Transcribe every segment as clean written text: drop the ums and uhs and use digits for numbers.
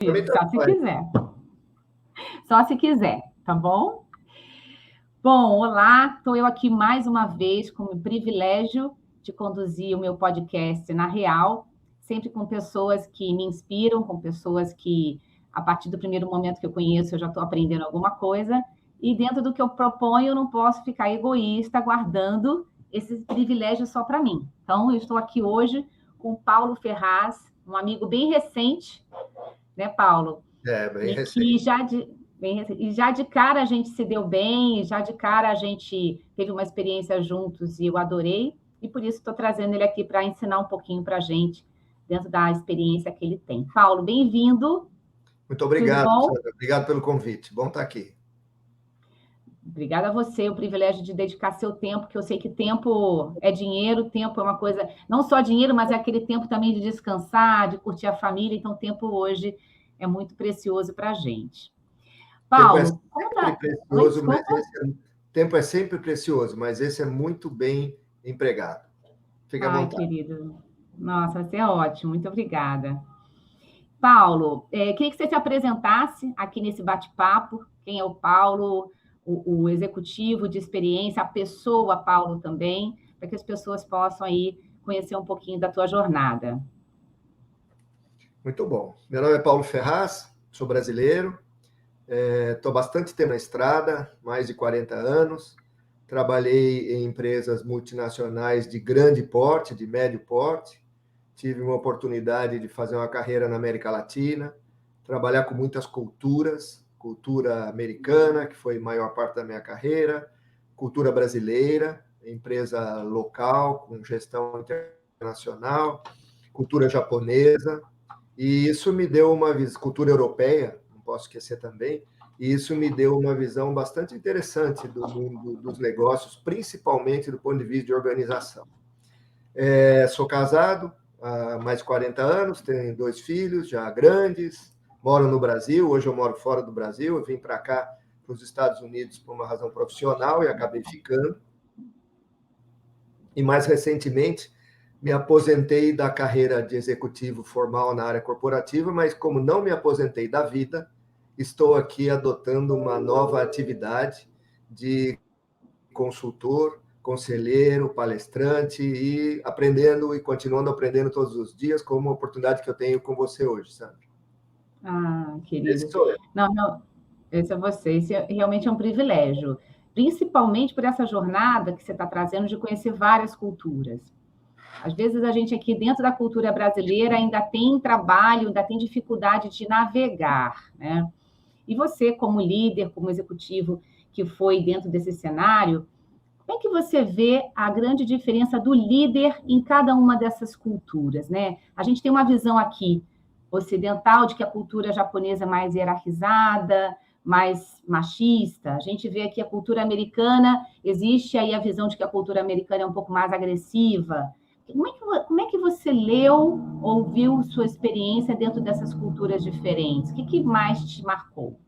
Para mim, Só se quiser. Só se quiser, tá bom? Bom, olá, estou eu aqui mais uma vez com o privilégio de conduzir o meu podcast na Real, sempre com pessoas que me inspiram, com pessoas que, a partir do primeiro momento que eu conheço, eu já estou aprendendo alguma coisa, e dentro do que eu proponho, eu não posso ficar egoísta guardando esse privilégio só para mim. Então, eu estou aqui hoje com o Paulo Ferraz, um amigo bem recente, né, Paulo? bem E recente. que já de cara a gente se deu bem, e já de cara a gente teve uma experiência juntos e eu adorei, e por isso estou trazendo ele aqui para ensinar um pouquinho para a gente, dentro da experiência que ele tem. Paulo, bem-vindo. Muito Tudo obrigado, bom? Sandra. Obrigado pelo convite. Bom estar aqui. Obrigada a você, o privilégio de dedicar seu tempo, que eu sei que tempo é dinheiro, tempo é uma coisa, não só dinheiro, mas é aquele tempo também de descansar, de curtir a família, então o tempo hoje é muito precioso para a gente. Tempo é Paulo, sempre conta... Oi, precioso, mas desculpa. tempo é sempre precioso, mas esse é muito bem empregado. Fique à Ai, vontade. querido. Nossa, você é ótimo, muito obrigada. Paulo, queria que você se apresentasse aqui nesse bate-papo. Quem é o Paulo, o executivo de experiência, a pessoa Paulo também, para que as pessoas possam aí conhecer um pouquinho da tua jornada. Muito bom. Meu nome é Paulo Ferraz, sou brasileiro, estou bastante tempo na estrada, mais de 40 anos. Trabalhei em empresas multinacionais de grande porte, de médio porte. Tive uma oportunidade de fazer uma carreira na América Latina, trabalhar com muitas culturas, cultura americana, que foi a maior parte da minha carreira, cultura brasileira, empresa local, com gestão internacional, cultura japonesa, e isso me deu uma visão, cultura europeia, não posso esquecer também, e isso me deu uma visão bastante interessante do mundo dos negócios, principalmente do ponto de vista de organização. Sou casado há mais de 40 anos, tenho 2 filhos já grandes, moro no Brasil, hoje eu moro fora do Brasil, eu vim para cá, para os Estados Unidos, por uma razão profissional e acabei ficando. E mais recentemente, me aposentei da carreira de executivo formal na área corporativa, mas como não me aposentei da vida, estou aqui adotando uma nova atividade de consultor, conselheiro, palestrante e aprendendo e continuando aprendendo todos os dias, como uma oportunidade que eu tenho com você hoje, Sandra. Ah, Esse querido. sou eu. Não, esse é você. Esse realmente é um privilégio, principalmente por essa jornada que você está trazendo de conhecer várias culturas. Às vezes a gente aqui dentro da cultura brasileira ainda tem trabalho, ainda tem dificuldade de navegar, né? E você, como líder, como executivo que foi dentro desse cenário, como é que você vê a grande diferença do líder em cada uma dessas culturas, né? A gente tem uma visão aqui ocidental de que a cultura japonesa é mais hierarquizada, mais machista. A gente vê aqui a cultura americana, existe aí a visão de que a cultura americana é um pouco mais agressiva. Como é que você leu ou viu sua experiência dentro dessas culturas diferentes? O que mais te marcou?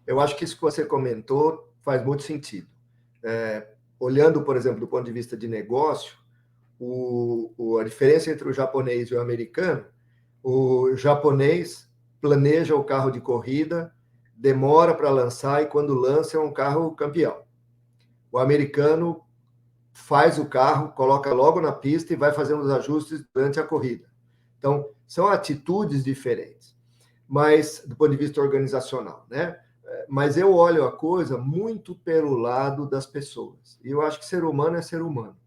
Eu acho que isso que você comentou faz muito sentido. Olhando, por exemplo, do ponto de vista de negócio, a diferença entre o japonês e o americano, o japonês planeja o carro de corrida, demora para lançar e quando lança é um carro campeão. O americano faz o carro, coloca logo na pista e vai fazendo os ajustes durante a corrida. Então, são atitudes diferentes, mas do ponto de vista organizacional, né? Mas eu olho a coisa muito pelo lado das pessoas. E eu acho que ser humano é ser humano.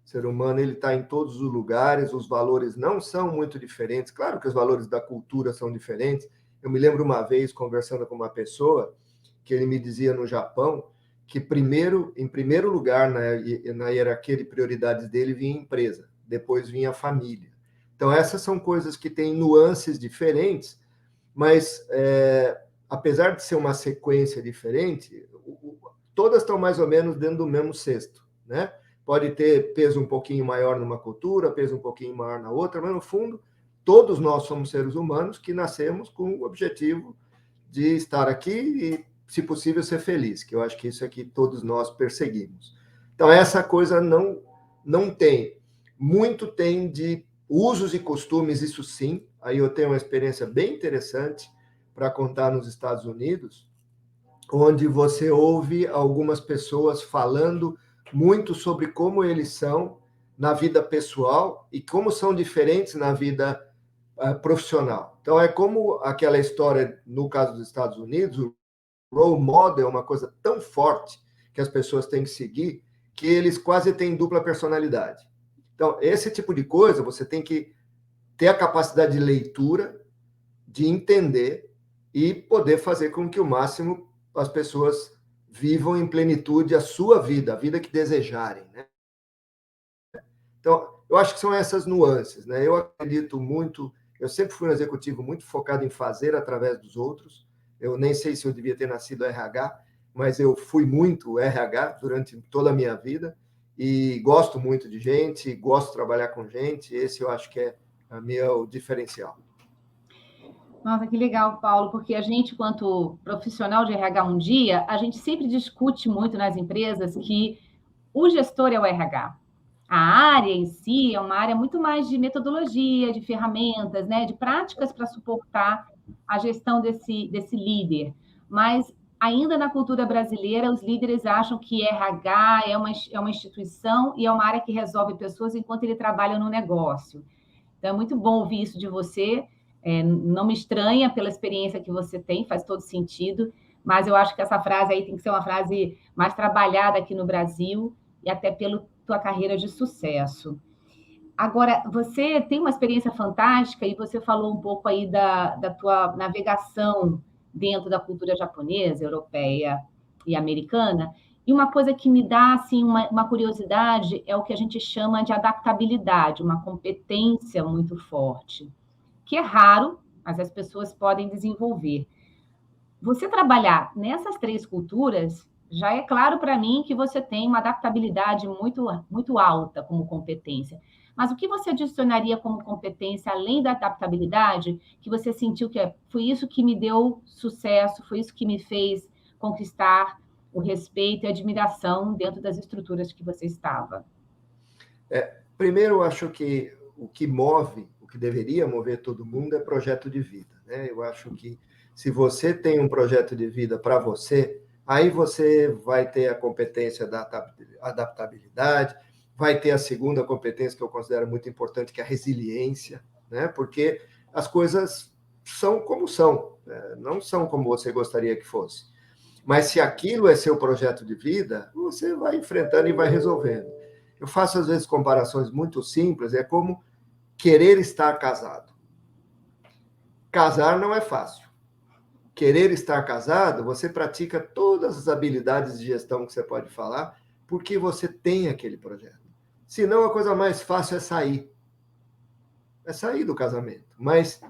Ser humano, ele está em todos os lugares, os valores não são muito diferentes. Claro que os valores da cultura são diferentes. Eu me lembro uma vez, conversando com uma pessoa, que ele me dizia no Japão, que em primeiro lugar na hierarquia de prioridades dele vinha a empresa, depois vinha a família. Então, essas são coisas que têm nuances diferentes, mas apesar de ser uma sequência diferente, todas estão mais ou menos dentro do mesmo cesto, né? Pode ter peso um pouquinho maior numa cultura, peso um pouquinho maior na outra, mas no fundo, todos nós somos seres humanos que nascemos com o objetivo de estar aqui e, se possível, ser feliz, que eu acho que isso é que todos nós perseguimos. Então, essa coisa não tem. Muito tem de usos e costumes, isso sim, aí eu tenho uma experiência bem interessante para contar nos Estados Unidos, onde você ouve algumas pessoas falando muito sobre como eles são na vida pessoal e como são diferentes na vida profissional. Então, é como aquela história, no caso dos Estados Unidos, o role model é uma coisa tão forte que as pessoas têm que seguir, que eles quase têm dupla personalidade. Então, esse tipo de coisa, você tem que ter a capacidade de leitura, de entender e poder fazer com que o máximo as pessoas vivam em plenitude a sua vida, a vida que desejarem, né? Então, eu acho que são essas nuances, né? Eu acredito muito, eu sempre fui um executivo muito focado em fazer através dos outros. Eu nem sei se eu devia ter nascido RH, mas eu fui muito RH durante toda a minha vida e gosto muito de gente, gosto de trabalhar com gente. Esse eu acho que é o meu diferencial. Nossa, que legal, Paulo, porque a gente, quanto profissional de RH um dia, a gente sempre discute muito nas empresas que o gestor é o RH. A área em si é uma área muito mais de metodologia, de ferramentas, né, de práticas para suportar a gestão desse líder. Mas ainda na cultura brasileira, os líderes acham que RH é uma instituição e é uma área que resolve pessoas enquanto ele trabalha no negócio. Então, é muito bom ouvir isso de você. Não me estranha pela experiência que você tem, faz todo sentido, mas eu acho que essa frase aí tem que ser uma frase mais trabalhada aqui no Brasil e até pela tua carreira de sucesso. Agora, você tem uma experiência fantástica e você falou um pouco aí da tua navegação dentro da cultura japonesa, europeia e americana. E uma coisa que me dá assim, uma curiosidade é o que a gente chama de adaptabilidade, uma competência muito forte, que é raro, mas as pessoas podem desenvolver. Você trabalhar nessas três culturas, já é claro para mim que você tem uma adaptabilidade muito, muito alta como competência. Mas o que você adicionaria como competência, além da adaptabilidade, que você sentiu que foi isso que me deu sucesso, foi isso que me fez conquistar o respeito e a admiração dentro das estruturas que você estava? Primeiro, eu acho que o que move, o que deveria mover todo mundo é projeto de vida, né? Eu acho que se você tem um projeto de vida para você, aí você vai ter a competência da adaptabilidade, vai ter a segunda competência que eu considero muito importante, que é a resiliência, né? Porque as coisas são como são, né? Não são como você gostaria que fosse. Mas se aquilo é seu projeto de vida, você vai enfrentando e vai resolvendo. Eu faço, às vezes, comparações muito simples, é como querer estar casado. Casar não é fácil. Querer estar casado, você pratica todas as habilidades de gestão que você pode falar, porque você tem aquele projeto. Senão, a coisa mais fácil é sair. É sair do casamento. Mas,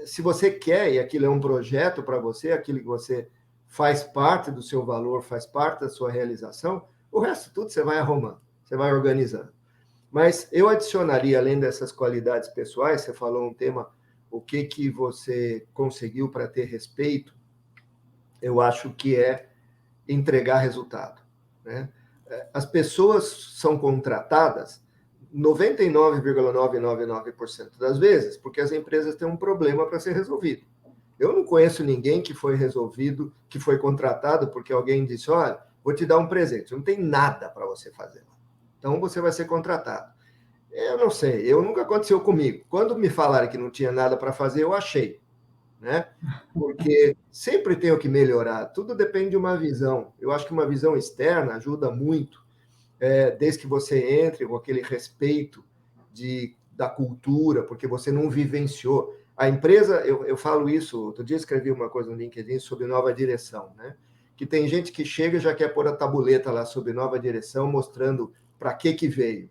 se você quer, e aquilo é um projeto para você, aquilo que você faz parte do seu valor, faz parte da sua realização, o resto tudo você vai arrumando, você vai organizando. Mas eu adicionaria, além dessas qualidades pessoais, você falou um tema, o que você conseguiu para ter respeito, eu acho que é entregar resultado, né? As pessoas são contratadas 99,999% das vezes porque as empresas têm um problema para ser resolvido. Eu não conheço ninguém que foi resolvido, que foi contratado porque alguém disse, olha, vou te dar um presente, não tem nada para você fazer. Então, você vai ser contratado. Eu não sei, nunca aconteceu comigo. Quando me falaram que não tinha nada para fazer, eu achei, né? Porque sempre tem o que melhorar, tudo depende de uma visão. Eu acho que uma visão externa ajuda muito, desde que você entre com aquele respeito da cultura, porque você não vivenciou. A empresa, eu falo isso, outro dia escrevi uma coisa no LinkedIn sobre nova direção, né? Que tem gente que chega e já quer pôr a tabuleta lá sobre nova direção, mostrando para que veio.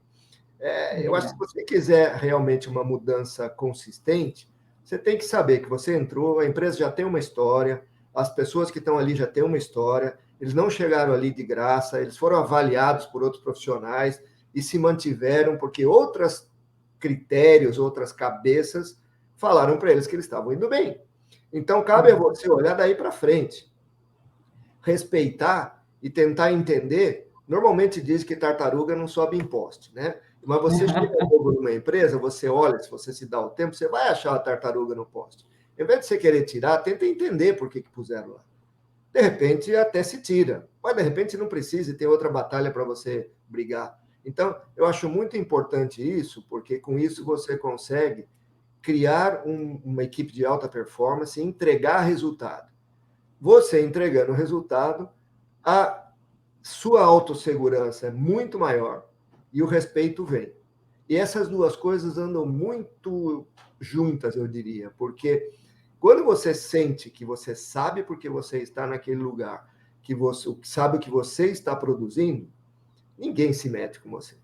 Eu acho que se você quiser realmente uma mudança consistente, você tem que saber que você entrou, a empresa já tem uma história, as pessoas que estão ali já têm uma história, eles não chegaram ali de graça, eles foram avaliados por outros profissionais e se mantiveram porque outros critérios, outras cabeças falaram para eles que eles estavam indo bem. Então, cabe a você olhar daí para frente, respeitar e tentar entender. Normalmente diz que tartaruga não sobe em poste, né? Mas você chega novo numa empresa, você olha, se você se dá o tempo, você vai achar a tartaruga no poste. Em vez de você querer tirar, tenta entender por que puseram lá. De repente, até se tira. Mas, de repente, não precisa e tem outra batalha para você brigar. Então, eu acho muito importante isso, porque com isso você consegue criar uma equipe de alta performance e entregar resultado. Você entregando resultado, a sua autossegurança é muito maior e o respeito vem. E essas duas coisas andam muito juntas, eu diria, porque quando você sente que você sabe porque você está naquele lugar, que você sabe o que você está produzindo, ninguém se mete com você.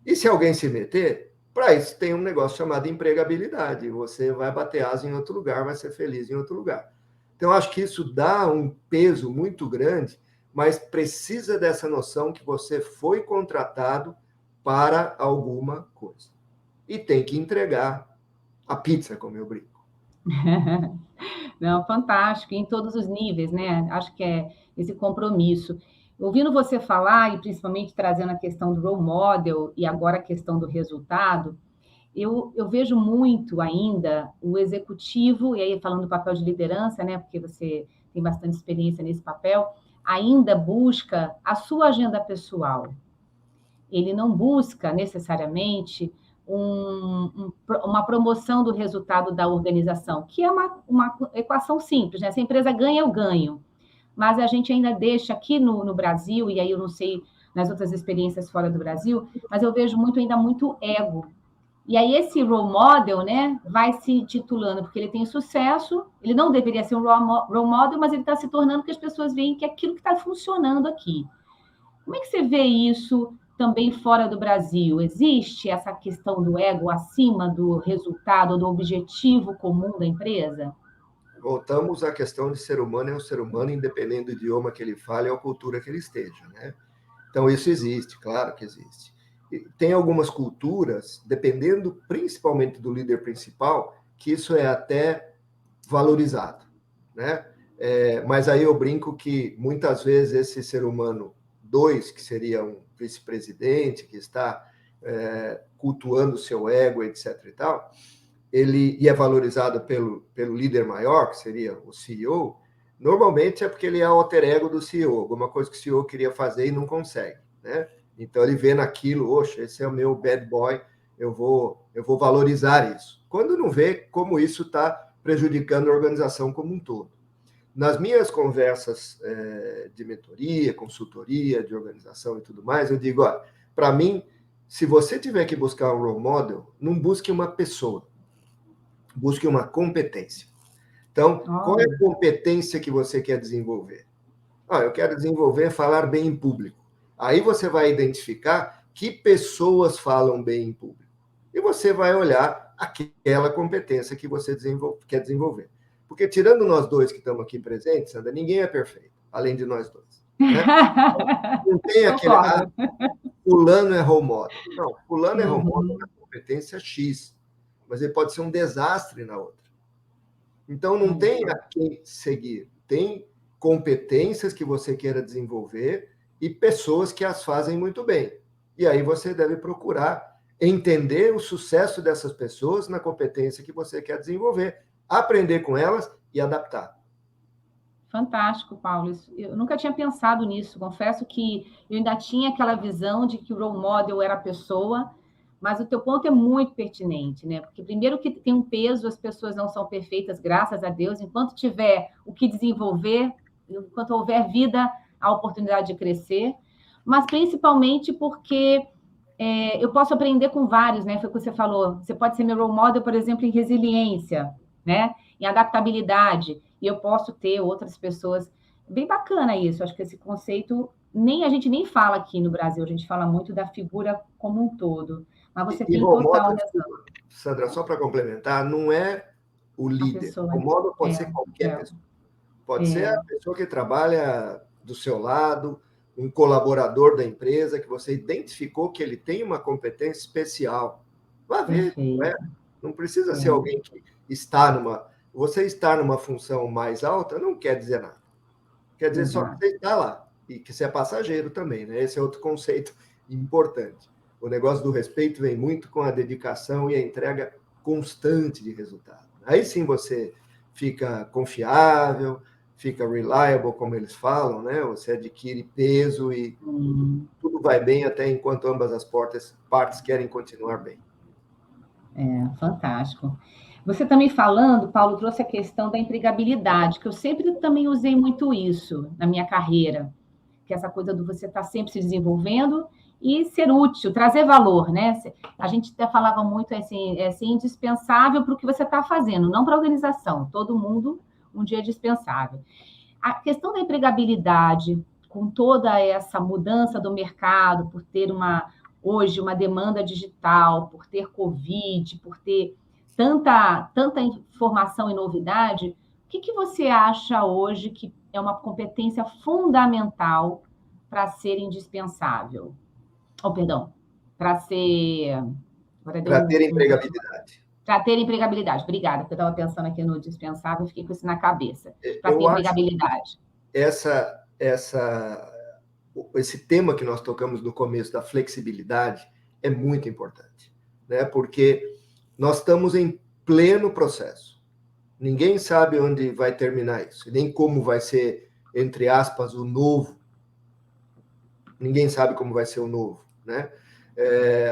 E se alguém se meter, para isso tem um negócio chamado empregabilidade. Você vai bater asa em outro lugar, vai ser feliz em outro lugar. Então, acho que isso dá um peso muito grande, mas precisa dessa noção que você foi contratado para alguma coisa. E tem que entregar a pizza, como eu brinco. Não, fantástico, em todos os níveis, né? Acho que é esse compromisso. Ouvindo você falar, e principalmente trazendo a questão do role model e agora a questão do resultado, eu vejo muito ainda o executivo, e aí falando do papel de liderança, né? Porque você tem bastante experiência nesse papel, ainda busca a sua agenda pessoal. Ele não busca necessariamente uma promoção do resultado da organização, que é uma equação simples, né? Se a empresa ganha, eu ganho. Mas a gente ainda deixa aqui no Brasil, e aí eu não sei nas outras experiências fora do Brasil, mas eu vejo ainda muito ego. E aí esse role model, né, vai se titulando porque ele tem sucesso, ele não deveria ser um role model, mas ele está se tornando porque as pessoas veem que é aquilo que está funcionando aqui. Como é que você vê isso também fora do Brasil? Existe essa questão do ego acima do resultado, do objetivo comum da empresa? Voltamos à questão de ser humano é um ser humano, independente do idioma que ele fale ou a cultura que ele esteja, né? Então, isso existe, claro que existe. E tem algumas culturas, dependendo principalmente do líder principal, que isso é até valorizado, né? Mas aí eu brinco que muitas vezes esse ser humano 2, que seria um vice-presidente, que está cultuando o seu ego, etc. e tal, e é valorizado pelo líder maior, que seria o CEO, normalmente é porque ele é o alter ego do CEO, alguma coisa que o CEO queria fazer e não consegue, né? Então ele vê naquilo, oxa, esse é o meu bad boy, eu vou valorizar isso. Quando não vê como isso está prejudicando a organização como um todo. Nas minhas conversas de mentoria, consultoria, de organização e tudo mais, eu digo, para mim, se você tiver que buscar um role model, não busque uma pessoa, busque uma competência. Então, qual é a competência que você quer desenvolver? Eu quero desenvolver falar bem em público. Aí você vai identificar que pessoas falam bem em público. E você vai olhar aquela competência que você quer desenvolver. Porque tirando nós dois que estamos aqui presentes, Sandra, ninguém é perfeito, além de nós dois. Né? Não tem aquele, fulano é role model. Não, fulano é role model na competência X, mas ele pode ser um desastre na outra. Então, não tem a quem seguir. Tem competências que você queira desenvolver e pessoas que as fazem muito bem. E aí você deve procurar entender o sucesso dessas pessoas na competência que você quer desenvolver, aprender com elas e adaptar. Fantástico, Paulo. Eu nunca tinha pensado nisso. Confesso que eu ainda tinha aquela visão de que o role model era a pessoa, mas o teu ponto é muito pertinente, né? Porque primeiro que tem um peso, as pessoas não são perfeitas, graças a Deus. Enquanto tiver o que desenvolver, enquanto houver vida, há oportunidade de crescer. Mas principalmente porque eu posso aprender com vários, né? Foi o que você falou. Você pode ser meu role model, por exemplo, em resiliência, né? Em adaptabilidade. E eu posso ter outras pessoas. Bem bacana isso. Acho que esse conceito a gente nem fala aqui no Brasil. A gente fala muito da figura como um todo. Mas você tem total razão. Sandra, só para complementar, não é o líder. O modo pode ser qualquer pessoa. Pode ser a pessoa que trabalha do seu lado, um colaborador da empresa que você identificou que ele tem uma competência especial. Vá ver, não precisa ser alguém que está numa... Você estar numa função mais alta não quer dizer nada. Quer dizer só que você está lá e que você é passageiro também, né? Esse é outro conceito importante. O negócio do respeito vem muito com a dedicação e a entrega constante de resultado. Aí sim você fica confiável, fica reliable, como eles falam, né? Você adquire peso e tudo vai bem até enquanto ambas as partes querem continuar bem. Fantástico. Você também falando, Paulo, trouxe a questão da empregabilidade, que eu sempre também usei muito isso na minha carreira, que é essa coisa do você estar sempre se desenvolvendo e ser útil, trazer valor, né? A gente até falava muito assim, é assim, indispensável para o que você está fazendo, não para a organização. Todo mundo um dia é dispensável. A questão da empregabilidade, com toda essa mudança do mercado, por ter hoje uma demanda digital, por ter Covid, por ter tanta informação e novidade, o que você acha hoje que é uma competência fundamental para ser indispensável? Perdão, para ser... Para ter empregabilidade. Para ter empregabilidade. Obrigada, porque eu estava pensando aqui no dispensável, fiquei com isso na cabeça. Para ter Eu empregabilidade. Esse tema que nós tocamos no começo da flexibilidade é muito importante, né? Porque nós estamos em pleno processo. Ninguém sabe onde vai terminar isso, nem como vai ser, entre aspas, o novo. Ninguém sabe como vai ser o novo, né?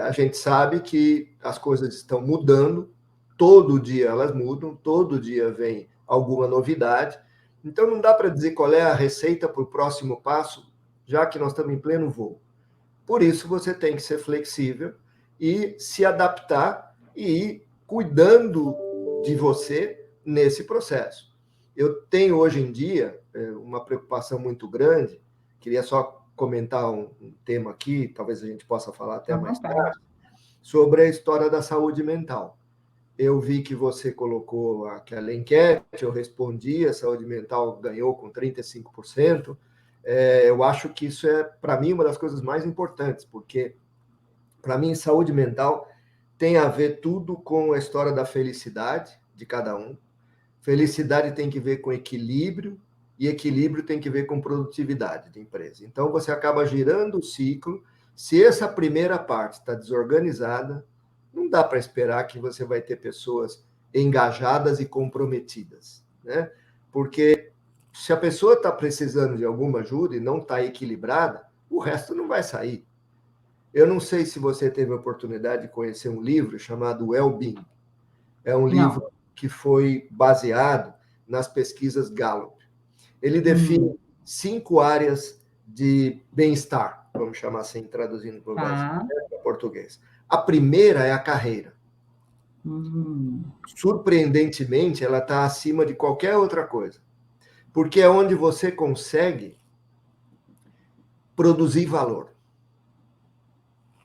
A gente sabe que as coisas estão mudando, todo dia elas mudam, todo dia vem alguma novidade. Então, não dá para dizer qual é a receita para o próximo passo, já que nós estamos em pleno voo. Por isso, você tem que ser flexível e se adaptar e ir cuidando de você nesse processo. Eu tenho hoje em dia uma preocupação muito grande, queria só comentar um tema aqui, talvez a gente possa falar até mais tarde, sobre a história da saúde mental. Eu vi que você colocou aquela enquete, eu respondi, a saúde mental ganhou com 35%. Eu acho que isso é, para mim, uma das coisas mais importantes, porque, para mim, saúde mental tem a ver tudo com a história da felicidade de cada um. Felicidade tem que ver com equilíbrio, e equilíbrio tem que ver com produtividade de empresa. Então, você acaba girando o ciclo. Se essa primeira parte está desorganizada, não dá para esperar que você vai ter pessoas engajadas e comprometidas, né? Porque se a pessoa está precisando de alguma ajuda e não está equilibrada, o resto não vai sair. Eu não sei se você teve a oportunidade de conhecer um livro chamado Well-Being. É um livro que foi baseado nas pesquisas Gallup. Ele define 5 áreas de bem-estar, vamos chamar assim, traduzindo para o português. A primeira é a carreira. Surpreendentemente, ela está acima de qualquer outra coisa, porque é onde você consegue produzir valor.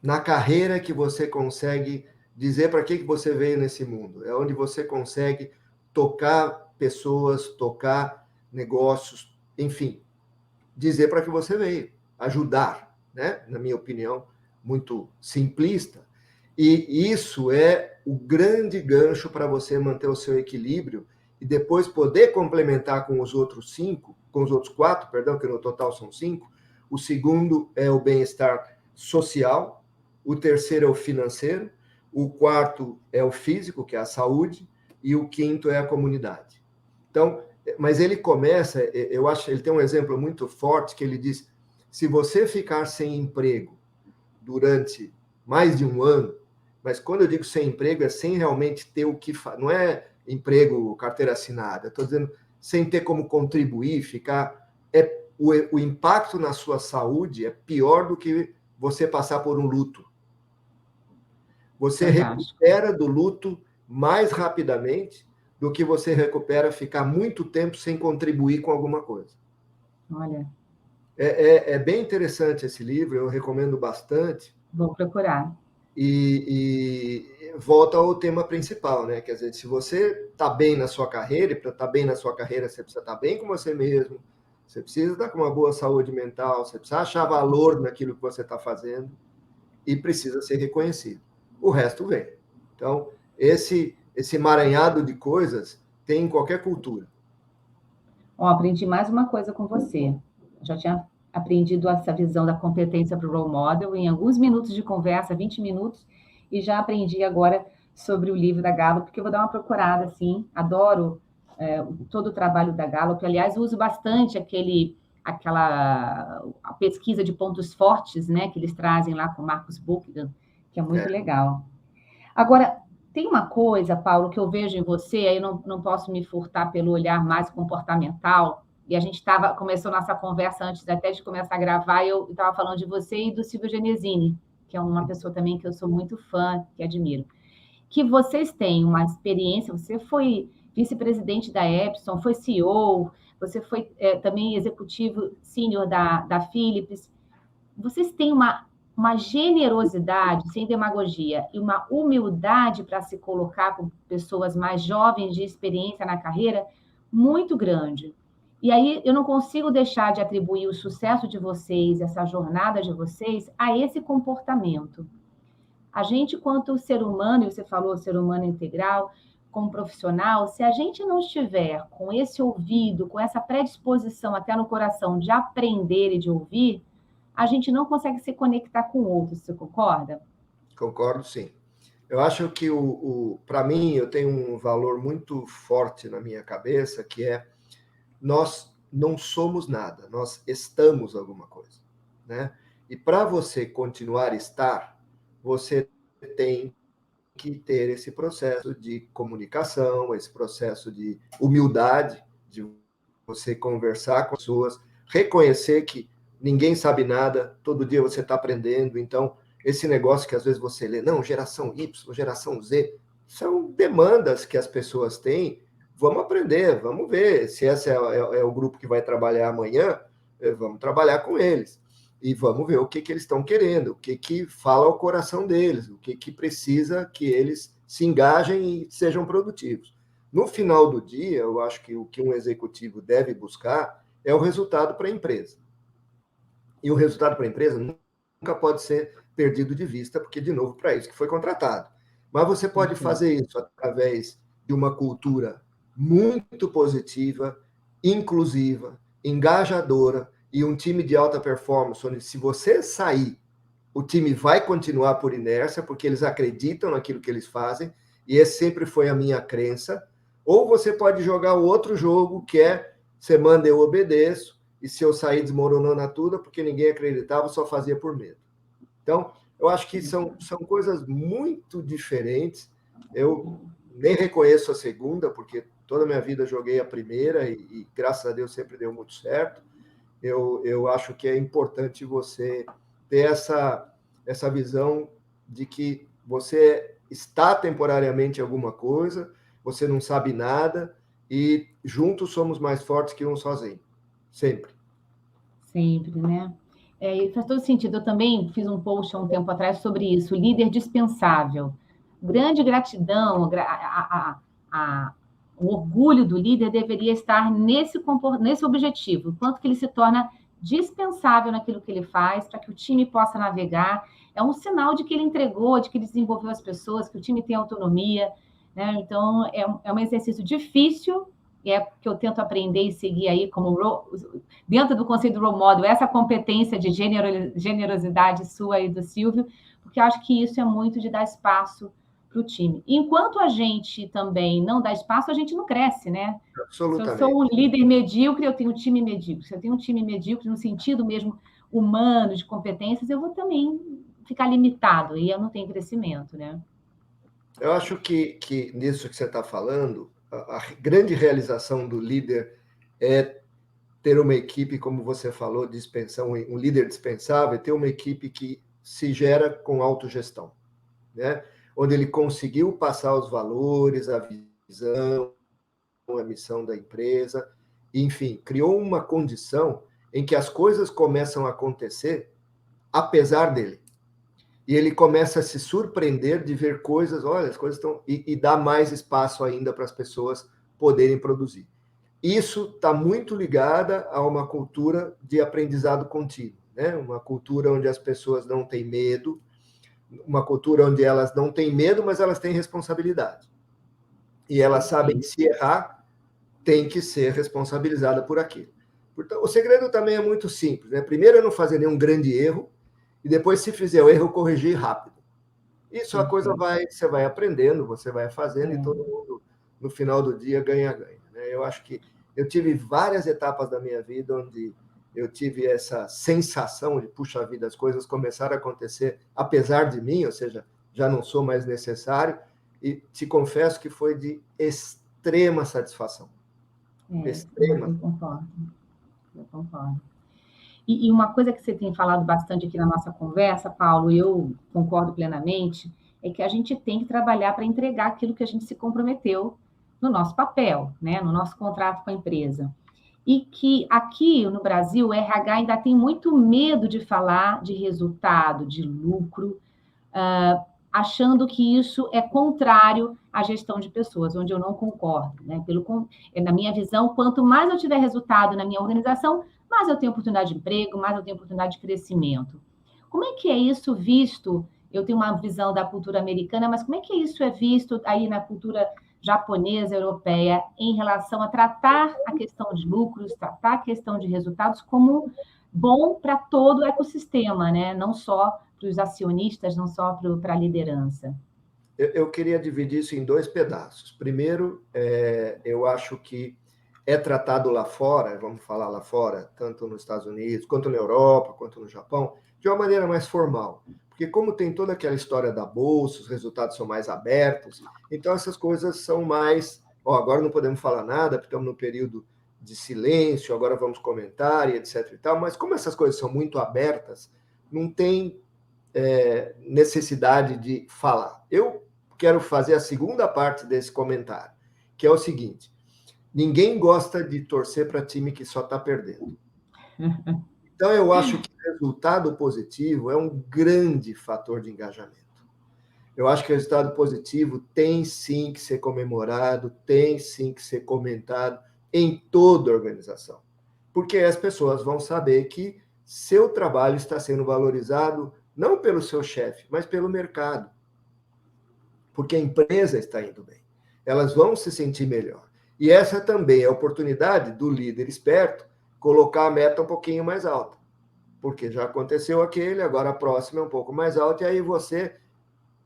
Na carreira que você consegue dizer para que você veio nesse mundo. É onde você consegue tocar pessoas, tocar negócios, enfim, dizer para que você veio, ajudar, né? Na minha opinião, muito simplista. E isso é o grande gancho para você manter o seu equilíbrio e depois poder complementar com os outros 4, perdão, que no total são 5. O segundo é o bem-estar social, o terceiro é o financeiro, o quarto é o físico, que é a saúde, e o quinto é a comunidade. Então, mas ele começa, eu acho, ele tem um exemplo muito forte que ele diz: se você ficar sem emprego durante mais de um ano, mas quando eu digo sem emprego, é sem realmente ter o que fazer, não é emprego, carteira assinada, estou dizendo sem ter como contribuir, o impacto na sua saúde é pior do que você passar por um luto. Você recupera do luto mais rapidamente do que você recupera ficar muito tempo sem contribuir com alguma coisa. Olha. É bem interessante esse livro, eu recomendo bastante. Vou procurar. E volta ao tema principal, né? Quer dizer, se você está bem na sua carreira, e para estar bem na sua carreira, você precisa estar bem com você mesmo, você precisa estar com uma boa saúde mental, você precisa achar valor naquilo que você está fazendo e precisa ser reconhecido. O resto vem. Então, esse emaranhado de coisas tem em qualquer cultura. Aprendi mais uma coisa com você. Já tinha aprendido essa visão da competência para o role model em alguns minutos de conversa, 20 minutos, e já aprendi agora sobre o livro da Gallup, porque eu vou dar uma procurada, assim, adoro todo o trabalho da Gallup, aliás, uso bastante a pesquisa de pontos fortes, né, que eles trazem lá com o Marcus Buckingham, que é muito legal. Agora, tem uma coisa, Paulo, que eu vejo em você, aí não posso me furtar pelo olhar mais comportamental, e a gente começou nossa conversa antes até de começar a gravar, e eu estava falando de você e do Silvio Genesini, que é uma pessoa também que eu sou muito fã, que admiro. Que vocês têm uma experiência, você foi vice-presidente da Epson, foi CEO, você foi também executivo sênior da Philips. Vocês têm uma generosidade, sem demagogia, e uma humildade para se colocar com pessoas mais jovens de experiência na carreira muito grande. E aí eu não consigo deixar de atribuir o sucesso de vocês, essa jornada de vocês, a esse comportamento. A gente, quanto ser humano, e você falou ser humano integral, como profissional, se a gente não estiver com esse ouvido, com essa predisposição até no coração de aprender e de ouvir, a gente não consegue se conectar com outros, você concorda? Concordo, sim. Eu acho que, para mim, eu tenho um valor muito forte na minha cabeça, que é nós não somos nada, nós estamos alguma coisa, né? E para você continuar a estar, você tem que ter esse processo de comunicação, esse processo de humildade, de você conversar com pessoas, reconhecer que ninguém sabe nada, todo dia você está aprendendo. Então, esse negócio que às vezes você lê, não, geração Y, geração Z, são demandas que as pessoas têm. Vamos aprender, vamos ver se esse é o grupo que vai trabalhar amanhã, vamos trabalhar com eles. E vamos ver o que eles estão querendo, o que fala ao coração deles, o que precisa que eles se engajem e sejam produtivos. No final do dia, eu acho que o que um executivo deve buscar é o resultado para a empresa. E o resultado para a empresa nunca pode ser perdido de vista, porque, de novo, para isso que foi contratado. Mas você pode fazer isso através de uma cultura muito positiva, inclusiva, engajadora, e um time de alta performance, onde se você sair, o time vai continuar por inércia, porque eles acreditam naquilo que eles fazem, e esse sempre foi a minha crença. Ou você pode jogar o outro jogo, que é você manda, eu obedeço, e se eu sair desmoronando tudo, porque ninguém acreditava, só fazia por medo. Então, eu acho que são coisas muito diferentes. Eu nem reconheço a segunda, porque toda a minha vida joguei a primeira, e graças a Deus sempre deu muito certo. Eu acho que é importante você ter essa visão de que você está temporariamente em alguma coisa, você não sabe nada, e juntos somos mais fortes que um sozinho. Sempre. Sempre, né? E faz todo sentido. Eu também fiz um post há um tempo atrás sobre isso, líder dispensável. Grande gratidão, o orgulho do líder deveria estar nesse objetivo, quanto que ele se torna dispensável naquilo que ele faz, para que o time possa navegar. É um sinal de que ele entregou, de que ele desenvolveu as pessoas, que o time tem autonomia, né? Então, é um exercício difícil, que eu tento aprender e seguir aí dentro do conceito do role model, essa competência de generosidade sua e do Silvio, porque eu acho que isso é muito de dar espaço para o time. Enquanto a gente também não dá espaço, a gente não cresce, né? Absolutamente. Se eu sou um líder medíocre, eu tenho um time medíocre. Se eu tenho um time medíocre no sentido mesmo humano, de competências, eu vou também ficar limitado, e eu não tenho crescimento, né? Eu acho que nisso que você está falando, a grande realização do líder é ter uma equipe, como você falou, um líder dispensável, ter uma equipe que se gera com autogestão, né? Onde ele conseguiu passar os valores, a visão, a missão da empresa, enfim, criou uma condição em que as coisas começam a acontecer apesar dele. E ele começa a se surpreender de ver coisas, olha, as coisas estão... E dá mais espaço ainda para as pessoas poderem produzir. Isso está muito ligada a uma cultura de aprendizado contínuo, né? Uma cultura onde as pessoas não têm medo, uma cultura onde elas não têm medo, mas elas têm responsabilidade. E elas sabem que se errar, tem que ser responsabilizada por aquilo. Portanto, o segredo também é muito simples, né? Primeiro é não fazer nenhum grande erro, e depois, se fizer o erro, corrigir rápido. Isso a coisa você vai aprendendo, você vai fazendo, e todo mundo, no final do dia, ganha-ganha. Né? Eu acho que eu tive várias etapas da minha vida onde eu tive essa sensação de, puxa vida, as coisas começaram a acontecer apesar de mim, ou seja, já não sou mais necessário, e te confesso que foi de extrema satisfação. Extrema. Eu concordo. E uma coisa que você tem falado bastante aqui na nossa conversa, Paulo, e eu concordo plenamente, é que a gente tem que trabalhar para entregar aquilo que a gente se comprometeu no nosso papel, né, no nosso contrato com a empresa. E que aqui no Brasil, o RH ainda tem muito medo de falar de resultado, de lucro, achando que isso é contrário à gestão de pessoas, onde eu não concordo. Né? Na minha visão, quanto mais eu tiver resultado na minha organização, mais eu tenho oportunidade de emprego, mais eu tenho oportunidade de crescimento. Como é que é isso visto? Eu tenho uma visão da cultura americana, mas como é que isso é visto aí na cultura japonesa, europeia, em relação a tratar a questão de lucros, tratar a questão de resultados como bom para todo o ecossistema, né? Não só para os acionistas, não só para a liderança? Eu queria dividir isso em dois pedaços. Primeiro, eu acho que é tratado lá fora, vamos falar lá fora, tanto nos Estados Unidos, quanto na Europa, quanto no Japão, de uma maneira mais formal. Porque como tem toda aquela história da bolsa, os resultados são mais abertos, então essas coisas são mais... agora não podemos falar nada, porque estamos no período de silêncio, agora vamos comentar e etc. e tal, mas como essas coisas são muito abertas, não tem necessidade de falar. Eu quero fazer a segunda parte desse comentário, que é o seguinte: ninguém gosta de torcer para time que só está perdendo. Então, eu acho que o resultado positivo é um grande fator de engajamento. Eu acho que o resultado positivo tem sim que ser comemorado, tem sim que ser comentado em toda a organização. Porque as pessoas vão saber que seu trabalho está sendo valorizado não pelo seu chefe, mas pelo mercado. Porque a empresa está indo bem. Elas vão se sentir melhor. E essa também é a oportunidade do líder esperto colocar a meta um pouquinho mais alta. Porque já aconteceu aquele, agora a próxima é um pouco mais alta, e aí você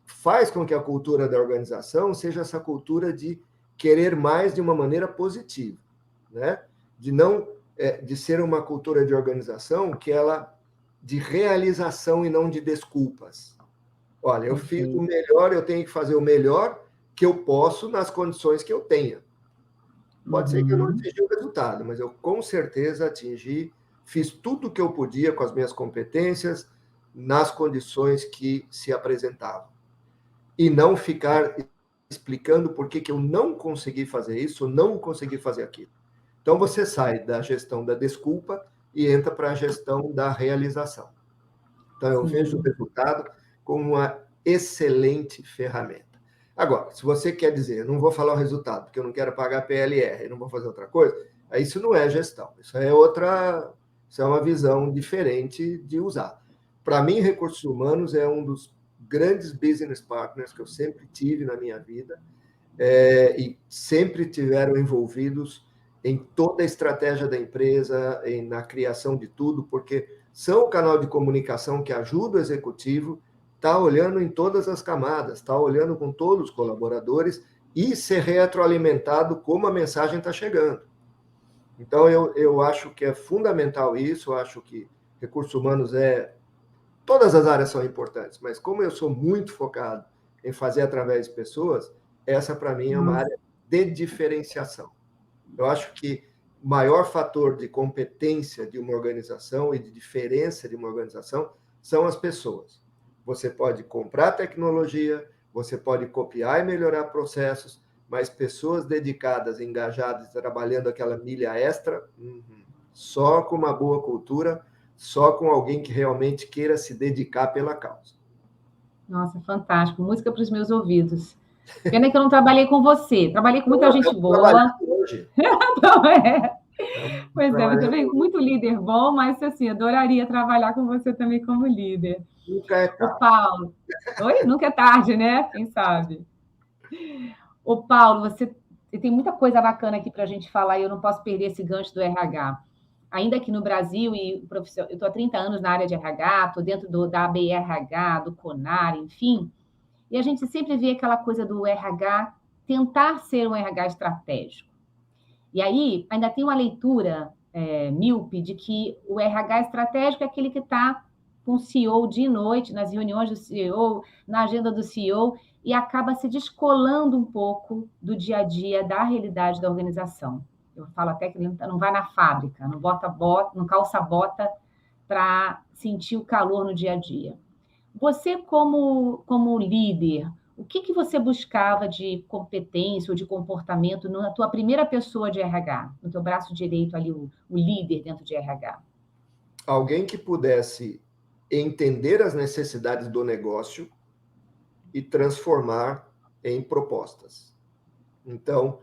faz com que a cultura da organização seja essa cultura de querer mais de uma maneira positiva, né? De ser uma cultura de organização que ela de realização e não de desculpas. Olha, eu fiz o melhor, eu tenho que fazer o melhor que eu posso nas condições que eu tenha. Pode ser que eu não atingi o resultado, mas eu com certeza atingi, fiz tudo o que eu podia com as minhas competências, nas condições que se apresentavam. E não ficar explicando por que eu não consegui fazer isso, não consegui fazer aquilo. Então, você sai da gestão da desculpa e entra para a gestão da realização. Então, eu vejo o resultado como uma excelente ferramenta. Agora, se você quer dizer, eu não vou falar o resultado, porque eu não quero pagar PLR, eu não vou fazer outra coisa, aí isso não é gestão, isso é uma visão diferente de usar. Para mim, recursos humanos é um dos grandes business partners que eu sempre tive na minha vida, e sempre tiveram envolvidos em toda a estratégia da empresa, na criação de tudo, porque são o canal de comunicação que ajuda o executivo, está olhando em todas as camadas, está olhando com todos os colaboradores e ser retroalimentado como a mensagem está chegando. Então, eu acho que é fundamental isso, eu acho que recursos humanos todas as áreas são importantes, mas como eu sou muito focado em fazer através de pessoas, essa, para mim, é uma área de diferenciação. Eu acho que o maior fator de competência de uma organização e de diferença de uma organização são as pessoas. Você pode comprar tecnologia, você pode copiar e melhorar processos, mas pessoas dedicadas, engajadas, trabalhando aquela milha extra, só com uma boa cultura, só com alguém que realmente queira se dedicar pela causa. Nossa, fantástico. Música para os meus ouvidos. Pena que eu não trabalhei com você. Trabalhei com muita gente boa. Hoje. Então, Pois é, você veio com muito líder bom, mas assim, adoraria trabalhar com você também como líder. Nunca é tarde. O Paulo. Oi? Nunca é tarde, né? Quem sabe? O Paulo, você tem muita coisa bacana aqui para a gente falar e eu não posso perder esse gancho do RH. ainda aqui no Brasil, e eu estou há 30 anos na área de RH, estou dentro da ABRH, do CONAR, enfim, e a gente sempre vê aquela coisa do RH tentar ser um RH estratégico. E aí, ainda tem uma leitura míope de que o RH estratégico é aquele que está com o CEO dia e noite, nas reuniões do CEO, na agenda do CEO, e acaba se descolando um pouco do dia a dia, da realidade da organização. Eu falo até que ele não vai na fábrica, não não calça bota para sentir o calor no dia a dia. Você, como líder, o que você buscava de competência ou de comportamento na tua primeira pessoa de RH, no teu braço direito ali, o líder dentro de RH? Alguém que pudesse entender as necessidades do negócio e transformar em propostas. Então,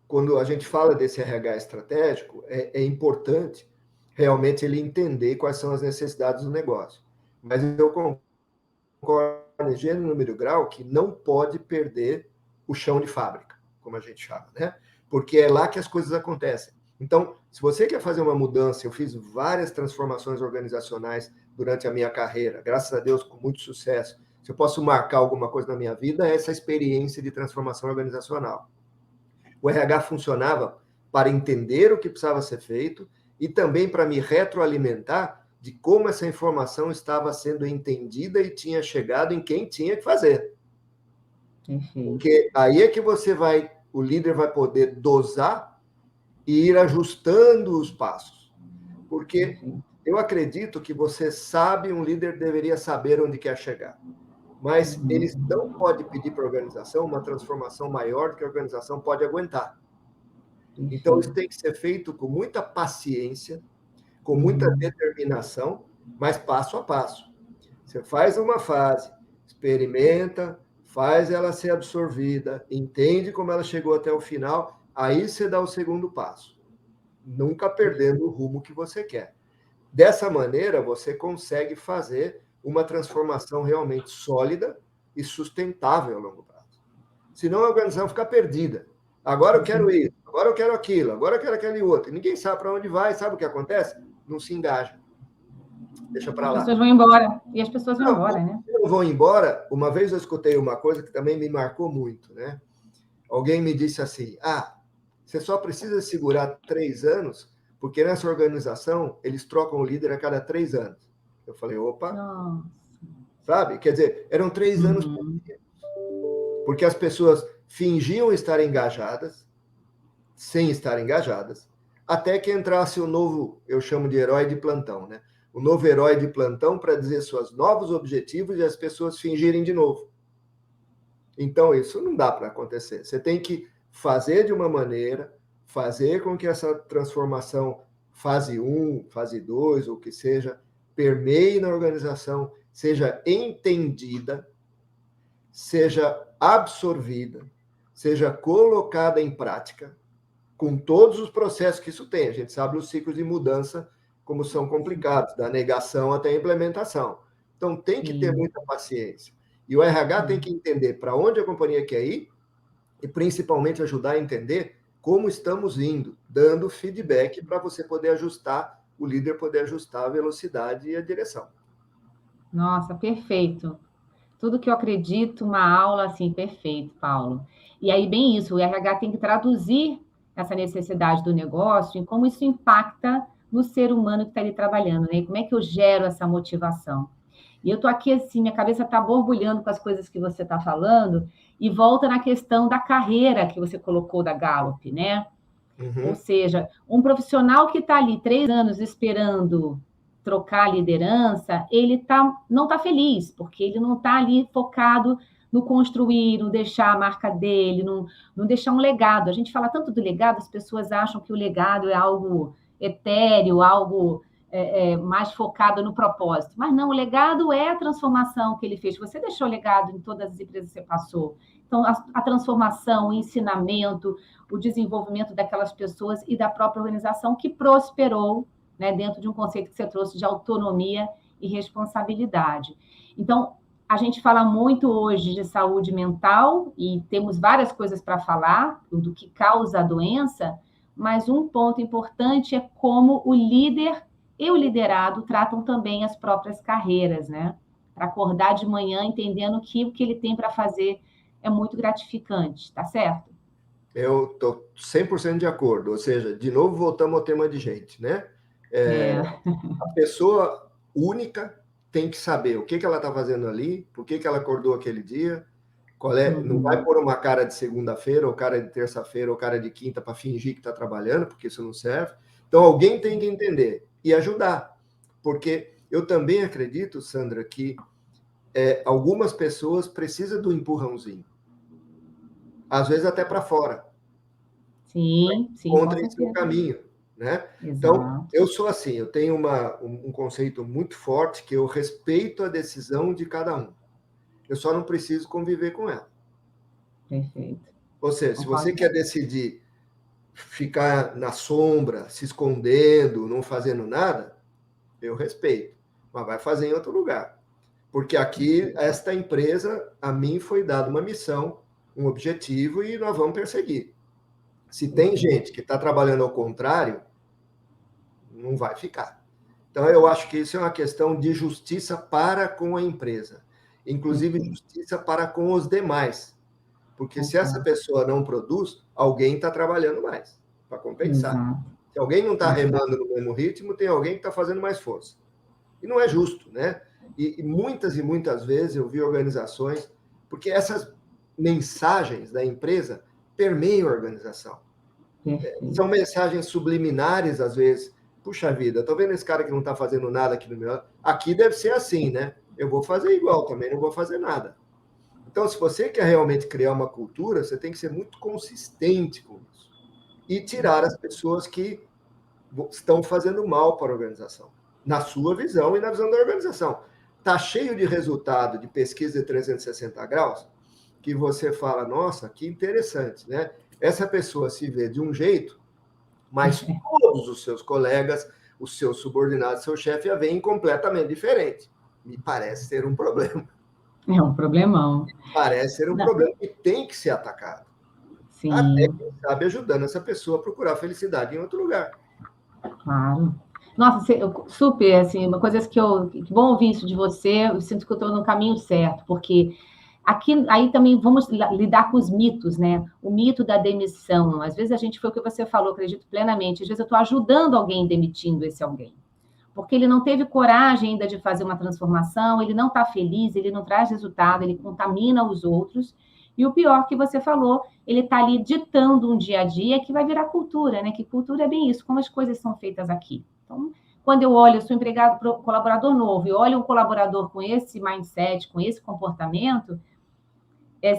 quando a gente fala desse RH estratégico, é importante realmente ele entender quais são as necessidades do negócio. Mas eu concordo em gênero, número e grau que não pode perder o chão de fábrica, como a gente chama, né? Porque é lá que as coisas acontecem. Então, se você quer fazer uma mudança, eu fiz várias transformações organizacionais durante a minha carreira, graças a Deus, com muito sucesso. Se eu posso marcar alguma coisa na minha vida, é essa experiência de transformação organizacional. O RH funcionava para entender o que precisava ser feito e também para me retroalimentar de como essa informação estava sendo entendida e tinha chegado em quem tinha que fazer. Perfeito. Porque aí é que o líder vai poder dosar e ir ajustando os passos. Porque eu acredito que você sabe, um líder deveria saber onde quer chegar. Mas ele não pode pedir para a organização uma transformação maior do que a organização pode aguentar. Então, isso tem que ser feito com muita paciência, com muita determinação, mas passo a passo. Você faz uma fase, experimenta, faz ela ser absorvida, entende como ela chegou até o final, aí você dá o segundo passo, nunca perdendo o rumo que você quer. Dessa maneira, você consegue fazer uma transformação realmente sólida e sustentável a longo prazo. Senão a organização fica perdida. Agora eu quero isso, agora eu quero aquilo, agora eu quero aquele outro. E ninguém sabe para onde vai, sabe o que acontece? Não se engaja. Deixa para lá. As pessoas vão embora. E as pessoas vão embora, né? Não vão embora. Uma vez eu escutei uma coisa que também me marcou muito, né? Alguém me disse assim: você só precisa segurar 3 anos, porque nessa organização eles trocam o líder a cada 3 anos. Eu falei, opa, Nossa. Sabe? Quer dizer, eram 3 anos porque as pessoas fingiam estar engajadas, sem estar engajadas, até que entrasse o novo, eu chamo de herói de plantão, né? O novo herói de plantão para dizer seus novos objetivos e as pessoas fingirem de novo. Então, isso não dá para acontecer. Você tem que fazer de uma maneira, fazer com que essa transformação, fase 1, fase 2, ou o que seja, permeie na organização, seja entendida, seja absorvida, seja colocada em prática, com todos os processos que isso tem. A gente sabe os ciclos de mudança, como são complicados, da negação até a implementação. Então, tem que ter muita paciência. E o RH tem que entender para onde a companhia quer ir e, principalmente, ajudar a entender como estamos indo, dando feedback para você poder ajustar, o líder poder ajustar a velocidade e a direção. Nossa, perfeito. Tudo que eu acredito, uma aula assim, perfeito, Paulo. E aí, bem isso, o RH tem que traduzir essa necessidade do negócio em como isso impacta no ser humano que está ali trabalhando, né? E como é que eu gero essa motivação? E eu estou aqui assim, minha cabeça está borbulhando com as coisas que você está falando, e volta na questão da carreira que você colocou da Gallup, né? Ou seja, um profissional que está ali 3 anos esperando trocar a liderança, ele não está feliz, porque ele não está ali focado no construir, no deixar a marca dele, no deixar um legado. A gente fala tanto do legado, as pessoas acham que o legado é algo etéreo, algo mais focado no propósito. Mas não, o legado é a transformação que ele fez. Você deixou legado em todas as empresas que você passou. Então, a transformação, o ensinamento, o desenvolvimento daquelas pessoas e da própria organização que prosperou, né, dentro de um conceito que você trouxe de autonomia e responsabilidade. Então, a gente fala muito hoje de saúde mental e temos várias coisas para falar do que causa a doença, mas um ponto importante é como o líder e o liderado tratam também as próprias carreiras, né? Para acordar de manhã entendendo que o que ele tem para fazer é muito gratificante, tá certo? Eu estou 100% de acordo. Ou seja, de novo, voltamos ao tema de gente, né? É, A pessoa única tem que saber o que que ela está fazendo ali, por que que ela acordou aquele dia, não vai uhum, pôr uma cara de segunda-feira, ou cara de terça-feira, ou cara de quinta para fingir que está trabalhando, porque isso não serve. Então, alguém tem que entender e ajudar. Porque eu também acredito, Sandra, que algumas pessoas precisam do empurrãozinho. Às vezes até para fora. sim, sim, com Encontrem seu certeza. caminho, né? Então, Exato. eu sou assim, eu tenho um conceito muito forte que eu respeito a decisão de cada um. Eu só não preciso conviver com ela. Perfeito. Ou seja, se você Concordo. quer decidir ficar na sombra, se escondendo, não fazendo nada, eu respeito, mas vai fazer em outro lugar. Porque aqui, Perfeito. esta empresa, a mim foi dada uma missão, um objetivo e nós vamos perseguir. Se tem Perfeito. gente que está trabalhando ao contrário, não vai ficar. Então, eu acho que isso é uma questão de justiça para com a empresa, inclusive Perfeito. justiça para com os demais. Porque se essa Concordo. pessoa não produz, alguém está trabalhando mais para compensar. Exato. Se alguém não está Exato. remando no mesmo ritmo, tem alguém que está fazendo mais força. E não é justo, né? E muitas vezes eu vi organizações, porque essas mensagens da empresa permeiam a organização. São Perfeito. mensagens subliminares, às vezes. Puxa vida, estou vendo esse cara que não está fazendo nada aqui no meu. Aqui deve ser assim, né? Eu vou fazer igual também, não vou fazer nada. Então, se você quer realmente criar uma cultura, você tem que ser muito consistente com isso. E tirar as pessoas que estão fazendo mal para a organização, na sua visão e na visão da organização. Está cheio de resultado de pesquisa de 360 graus que você fala, nossa, que interessante, né? Essa pessoa se vê de um jeito, mas todos os seus colegas, os seus subordinados, seu chefe a veem completamente diferente. Me parece ser um problema. É um problemão. Parece ser um Não, problema que tem que ser atacado. Até, sim, quem sabe, ajudando essa pessoa a procurar felicidade em outro lugar. claro. Nossa, super, assim, uma coisa que bom ouvir isso de você, eu sinto que eu estou no caminho certo, porque aqui, aí também vamos lidar com os mitos, né? O mito da demissão. Às vezes a gente foi o que você falou, acredito plenamente. Às vezes eu estou ajudando alguém demitindo esse alguém. Porque ele não teve coragem ainda de fazer uma transformação, ele não está feliz, ele não traz resultado, ele contamina os outros. E o pior que você falou, ele está ali ditando um dia a dia que vai virar cultura, né? Que cultura é bem isso, como as coisas são feitas aqui. Então, quando eu olho, eu sou empregado, colaborador novo, e olho um colaborador com esse mindset, com esse comportamento,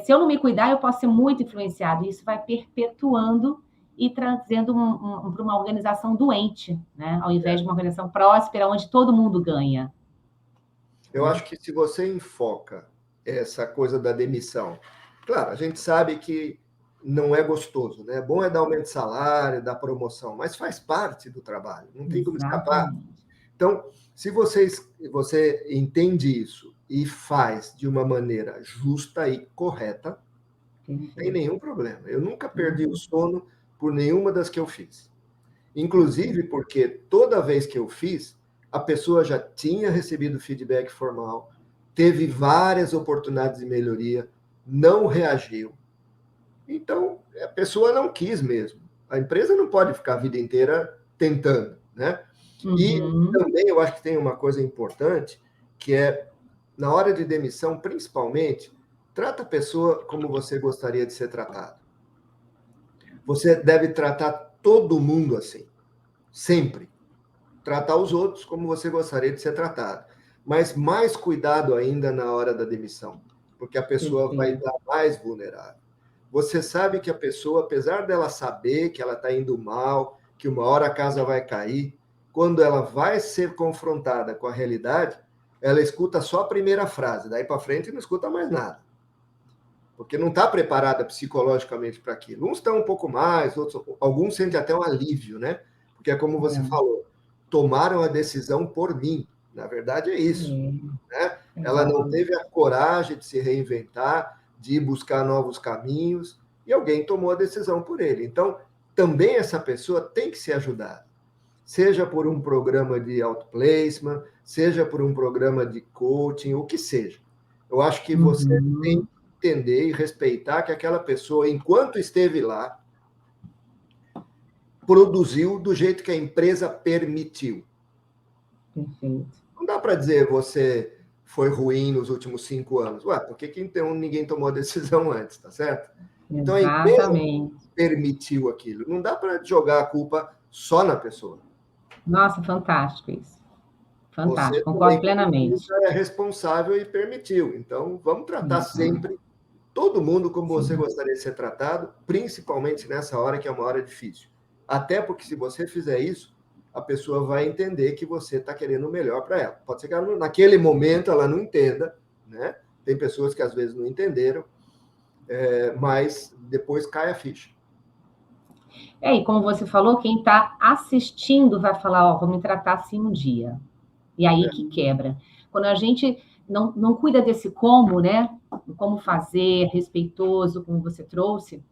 se eu não me cuidar, eu posso ser muito influenciado. E isso vai perpetuando e trazendo para uma organização doente, né? Ao invés de uma organização próspera, onde todo mundo ganha. Eu acho que se você enfoca essa coisa da demissão, claro, a gente sabe que não é gostoso, né? Bom é dar aumento de salário, dar promoção, mas faz parte do trabalho, não tem como escapar. Exatamente. Então, se você entende isso e faz de uma maneira justa e correta, não tem Perfeito. nenhum problema. Eu nunca perdi o sono por nenhuma das que eu fiz. Inclusive porque toda vez que eu fiz, a pessoa já tinha recebido feedback formal, teve várias oportunidades de melhoria, não reagiu. Então, a pessoa não quis mesmo. A empresa não pode ficar a vida inteira tentando, né? E Uhum. também eu acho que tem uma coisa importante, que é, na hora de demissão, principalmente, trata a pessoa como você gostaria de ser tratado. Você deve tratar todo mundo assim, sempre. Tratar os outros como você gostaria de ser tratado. Mas mais cuidado ainda na hora da demissão, porque a pessoa vai Perfeito. estar mais vulnerável. Você sabe que a pessoa, apesar dela saber que ela está indo mal, que uma hora a casa vai cair, quando ela vai ser confrontada com a realidade, ela escuta só a primeira frase, daí para frente não escuta mais nada. Porque não está preparada psicologicamente para aquilo. Uns estão um pouco mais, outros, alguns sentem até um alívio, né? Porque é como você É, falou, tomaram a decisão por mim. Na verdade é isso, né? Ela não exatamente. teve a coragem de se reinventar, de buscar novos caminhos, e alguém tomou a decisão por ele. Então, também essa pessoa tem que ser ajudada. Seja por um programa de outplacement, seja por um programa de coaching, o que seja. Eu acho que você tem que entender e respeitar que aquela pessoa, enquanto esteve lá, produziu do jeito que a empresa permitiu. Perfeito. Não dá para dizer você foi ruim nos últimos 5 anos. Ué, por que então ninguém tomou a decisão antes, tá certo? Então a empresa Exatamente. permitiu aquilo. Não dá para jogar a culpa só na pessoa. Nossa, fantástico isso. Você Fantástico, concordo também, como plenamente. empresa, é responsável e permitiu. Então, vamos tratar Exato. sempre todo mundo como você Sim. gostaria de ser tratado, principalmente nessa hora que é uma hora difícil. Até porque, se você fizer isso, a pessoa vai entender que você está querendo o melhor para ela. Pode ser que ela, naquele momento ela não entenda, né? Tem pessoas que às vezes não entenderam, mas depois cai a ficha. E como você falou, quem está assistindo vai falar, ó, vou me tratar assim um dia. E aí que quebra. Quando a gente não cuida desse como, né? Como fazer, respeitoso, como você trouxe,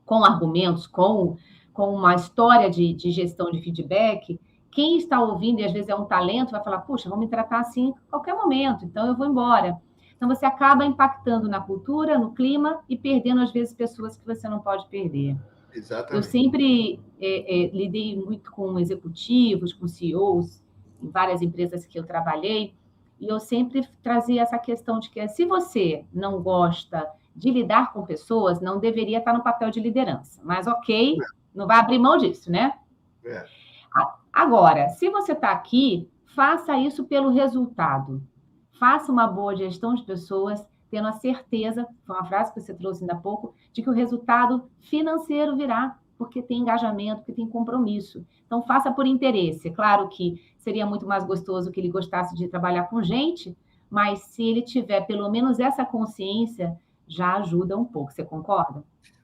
com argumentos, com uma história de gestão de feedback, quem está ouvindo, e às vezes é um talento, vai falar, puxa, vão me tratar assim a qualquer momento, então eu vou embora. Então você acaba impactando na cultura, no clima e perdendo, às vezes, pessoas que você não pode perder. Eu Exatamente. sempre lidei muito com executivos, com CEOs, em várias empresas que eu trabalhei, e eu sempre trazia essa questão de que se você não gosta de lidar com pessoas, não deveria estar no papel de liderança. Mas ok, não vai abrir mão disso, né? É. Agora, se você está aqui, faça isso pelo resultado. Faça uma boa gestão de pessoas, tendo a certeza, foi uma frase que você trouxe ainda há pouco, de que o resultado financeiro virá, porque tem engajamento, porque tem compromisso. Então, faça por interesse. Claro que seria muito mais gostoso que ele gostasse de trabalhar com gente, mas se ele tiver pelo menos essa consciência, já ajuda um pouco. Você concorda?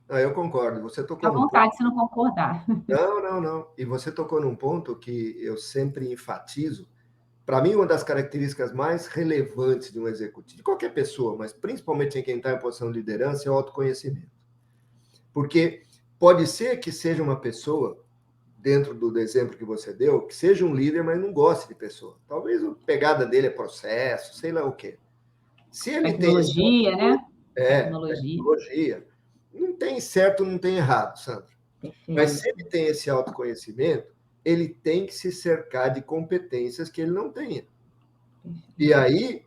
Eu concordo. Você Fica à tocou num ponto. vontade se não concordar. Não, não, não. E você tocou num ponto que eu sempre enfatizo. Para mim, uma das características mais relevantes de um executivo, de qualquer pessoa, mas principalmente em quem está em posição de liderança, é o autoconhecimento. Porque pode ser que seja uma pessoa, dentro do exemplo que você deu, que seja um líder, mas não goste de pessoa. Talvez a pegada dele é processo, sei lá o quê. Se ele tem esse Tecnologia, né? Tecnologia. tecnologia, não tem certo, não tem errado, Sandra. Mas se Perfeito. ele tem esse autoconhecimento, ele tem que se cercar de competências que ele não tenha. E aí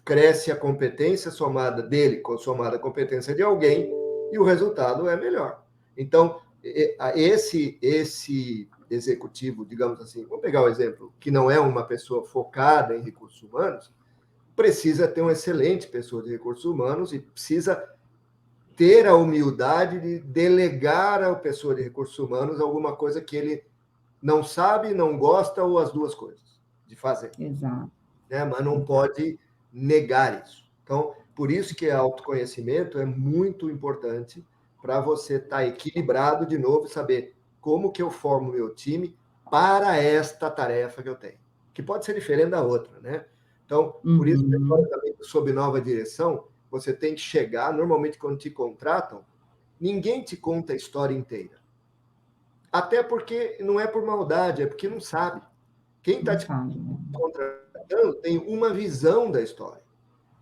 cresce a competência somada dele, somada a competência de alguém, e o resultado é melhor. Então, esse executivo, digamos assim, vamos pegar o exemplo, que não é uma pessoa focada em recursos humanos, precisa ter uma excelente pessoa de recursos humanos e precisa ter a humildade de delegar à pessoa de recursos humanos alguma coisa que ele não sabe, não gosta, ou as duas coisas de fazer. Exato. Né? Mas não pode negar isso. Então, por isso que autoconhecimento é muito importante para você estar equilibrado de novo e saber como que eu formo meu time para esta tarefa que eu tenho, que pode ser diferente da outra, né? Então, por isso que agora também sob nova direção, você tem que chegar, normalmente quando te contratam, ninguém te conta a história inteira. Até porque não é por maldade, é porque não sabe. Quem está te contratando tem uma visão da história.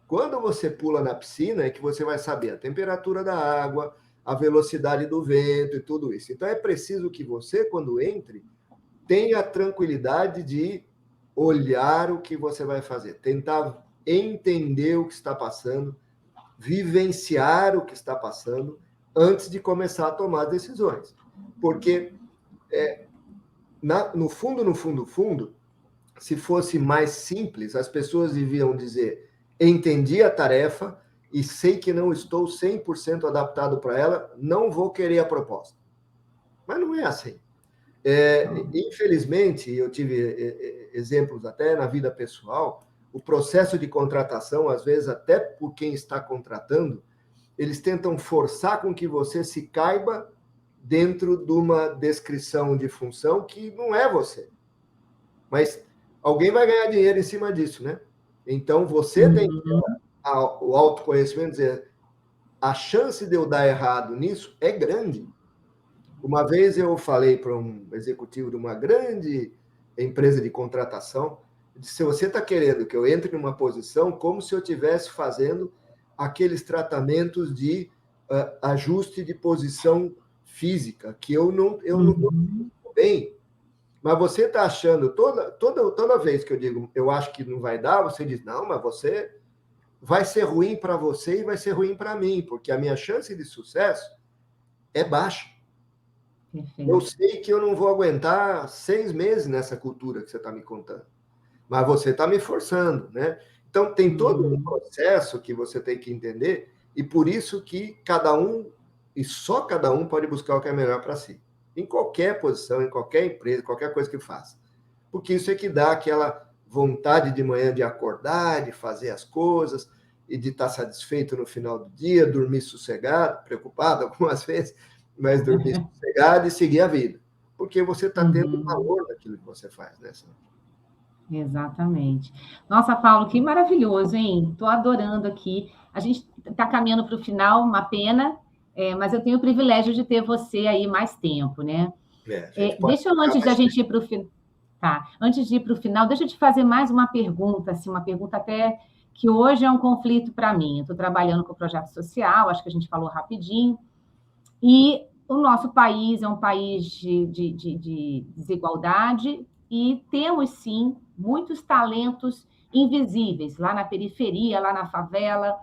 Quando você pula na piscina, é que você vai saber a temperatura da água, a velocidade do vento e tudo isso. Então, é preciso que você, quando entre, tenha a tranquilidade de olhar o que você vai fazer, tentar entender o que está passando, vivenciar o que está passando, antes de começar a tomar decisões. Porque, no fundo, se fosse mais simples, as pessoas deviam dizer: entendi a tarefa e sei que não estou 100% adaptado para ela, não vou querer a proposta. Mas não é assim. Infelizmente, eu tive exemplos até na vida pessoal, o processo de contratação, às vezes, até por quem está contratando, eles tentam forçar com que você se caiba dentro de uma descrição de função que não é você. Mas alguém vai ganhar dinheiro em cima disso, né? Então, você tem que ter o autoconhecimento, dizer, a chance de eu dar errado nisso é grande. Uma vez eu falei para um executivo de uma grande empresa de contratação, eu disse, se você está querendo que eu entre numa posição como se eu estivesse fazendo aqueles tratamentos de ajuste de posição física, que eu não estou bem, mas você está achando, toda vez que eu digo, eu acho que não vai dar, você diz, não, mas você vai ser ruim para você e vai ser ruim para mim, porque a minha chance de sucesso é baixa. Perfeito. Eu sei que eu não vou aguentar 6 meses nessa cultura que você está me contando, mas você está me forçando, né? Então, tem todo um processo que você tem que entender, e por isso que cada um, e só cada um, pode buscar o que é melhor para si. Em qualquer posição, em qualquer empresa, qualquer coisa que faça. Porque isso é que dá aquela vontade de manhã de acordar, de fazer as coisas, e de estar satisfeito no final do dia, dormir sossegado, preocupado algumas vezes, mas dormir sossegado e seguir a vida. Porque você está tendo valor naquilo que você faz, né, Sandra? Exatamente. Nossa, Paulo, que maravilhoso, hein? Estou adorando aqui. A gente está caminhando para o final, uma pena, mas eu tenho o privilégio de ter você aí mais tempo, né? A gente pode Deixa eu, antes de a gente ir para o final, tá? Antes de ir para o final, deixa eu te fazer mais uma pergunta, assim, uma pergunta até que hoje é um conflito para mim. Eu estou trabalhando com o projeto social, acho que a gente falou rapidinho, e o nosso país é um país de desigualdade e temos, sim, muitos talentos invisíveis lá na periferia, lá na favela,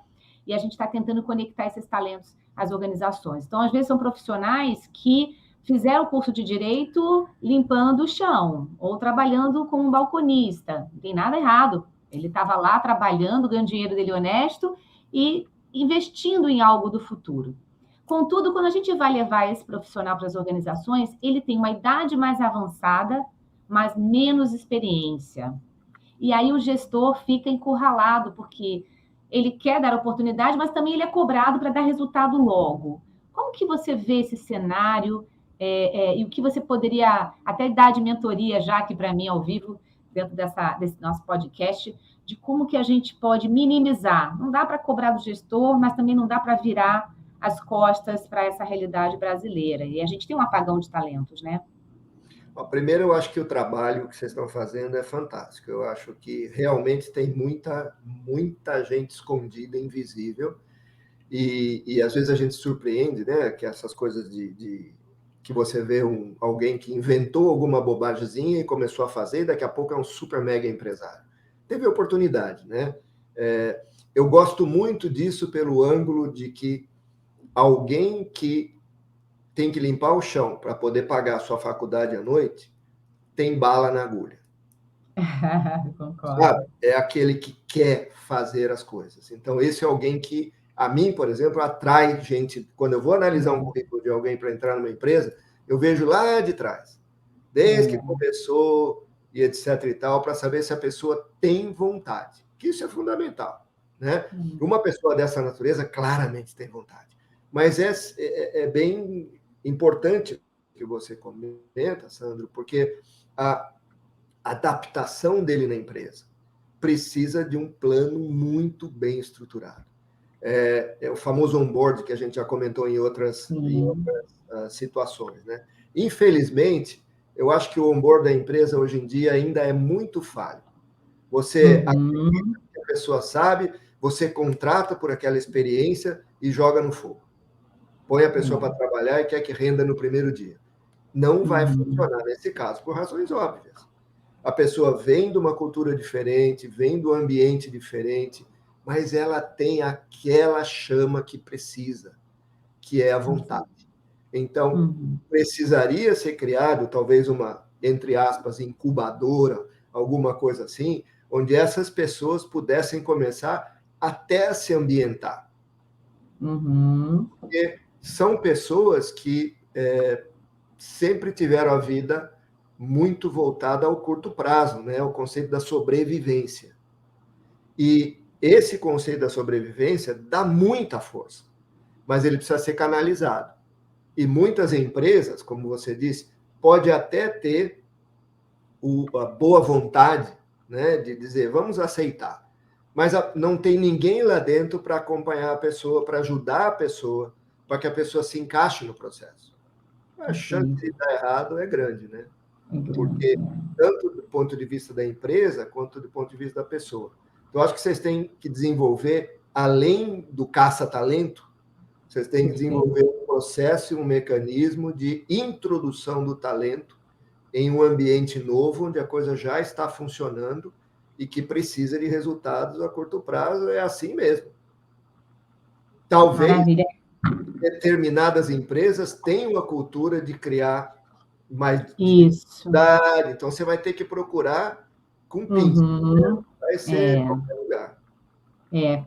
e a gente está tentando conectar esses talentos às organizações. Então, às vezes, são profissionais que fizeram o curso de direito limpando o chão ou trabalhando como um balconista. Não tem nada errado. Ele estava lá trabalhando, ganhando dinheiro dele honesto e investindo em algo do futuro. Contudo, quando a gente vai levar esse profissional para as organizações, ele tem uma idade mais avançada, mas menos experiência. E aí o gestor fica encurralado, porque ele quer dar oportunidade, mas também ele é cobrado para dar resultado logo. Como que você vê esse cenário? E o que você poderia até dar de mentoria já aqui para mim ao vivo, dentro desse nosso podcast, de como que a gente pode minimizar. Não dá para cobrar do gestor, mas também não dá para virar as costas para essa realidade brasileira. E a gente tem um apagão de talentos, né? Primeiro, eu acho que o trabalho que vocês estão fazendo é fantástico. Eu acho que realmente tem muita gente escondida, invisível, e às vezes a gente se surpreende, né? Que essas coisas que você vê alguém que inventou alguma bobagemzinha e começou a fazer, e daqui a pouco é um super mega empresário. Teve oportunidade, né? Eu gosto muito disso pelo ângulo de que alguém que tem que limpar o chão para poder pagar a sua faculdade à noite, tem bala na agulha. Concordo. Sabe? É aquele que quer fazer as coisas. Então, esse é alguém que, a mim, por exemplo, atrai gente. Quando eu vou analisar um currículo de alguém para entrar numa empresa, eu vejo lá de trás, desde que começou e etc e tal, para saber se a pessoa tem vontade. Que isso é fundamental, né? Uma pessoa dessa natureza claramente tem vontade. Mas é bem importante o que você comenta, Sandro, porque a adaptação dele na empresa precisa de um plano muito bem estruturado. É o famoso onboard que a gente já comentou em outras situações, né? Infelizmente, eu acho que o onboard da empresa hoje em dia ainda é muito falho. Você acredita que a pessoa sabe, você contrata por aquela experiência e joga no fogo. Põe a pessoa para trabalhar e quer que renda no primeiro dia. Não vai funcionar nesse caso, por razões óbvias. A pessoa vem de uma cultura diferente, vem do ambiente diferente, mas ela tem aquela chama que precisa, que é a vontade. Então, precisaria ser criado talvez uma, entre aspas, incubadora, alguma coisa assim, onde essas pessoas pudessem começar até a se ambientar. Porque são pessoas que sempre tiveram a vida muito voltada ao curto prazo, né? O conceito da sobrevivência. E esse conceito da sobrevivência dá muita força, mas ele precisa ser canalizado. E muitas empresas, como você disse, pode até ter a boa vontade, né, de dizer, vamos aceitar. Mas não tem ninguém lá dentro para acompanhar a pessoa, para ajudar a pessoa, para que a pessoa se encaixe no processo. a chance de dar errado é grande, né? É grande, Porque tanto do ponto de vista da empresa, quanto do ponto de vista da pessoa. Então, acho que vocês têm que desenvolver, além do caça-talento, vocês têm que desenvolver um processo e um mecanismo de introdução do talento em um ambiente novo, onde a coisa já está funcionando e que precisa de resultados a curto prazo. É assim mesmo. Talvez Maravilha. determinadas empresas tenham a cultura de criar mais Isso. diversidade, então você vai ter que procurar com pinça, Uhum. vai ser em qualquer lugar.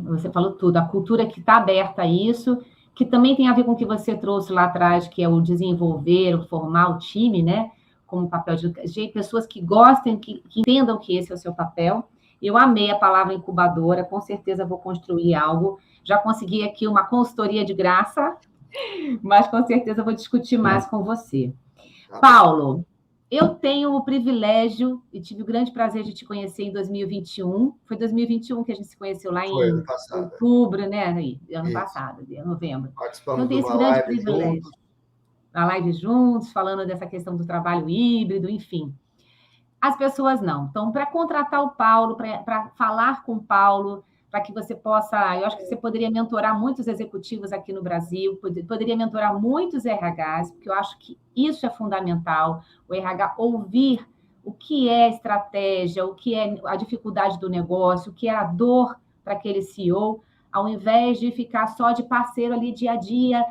Você falou tudo. A cultura que está aberta a isso, que também tem a ver com o que você trouxe lá atrás, que é o desenvolver, o formar o time, né? Como papel de pessoas que gostem, que entendam que esse é o seu papel. Eu amei a palavra incubadora, com certeza vou construir algo. Já consegui aqui uma consultoria de graça, mas com certeza vou discutir mais com você. Paulo, eu tenho o privilégio e tive o grande prazer de te conhecer em 2021. Foi 2021 que a gente se conheceu lá Foi ano em passado. outubro, né? Aí, ano Isso. passado, novembro. Participamos Então, de tem esse uma grande live privilégio. juntos. Da live juntos, falando dessa questão do trabalho híbrido, enfim. As pessoas não. Então, para contratar o Paulo, para falar com o Paulo, para que você possa. Eu acho que você poderia mentorar muitos executivos aqui no Brasil, poderia mentorar muitos RHs, porque eu acho que isso é fundamental. O RH ouvir o que é estratégia, o que é a dificuldade do negócio, o que é a dor para aquele CEO, ao invés de ficar só de parceiro ali dia a dia,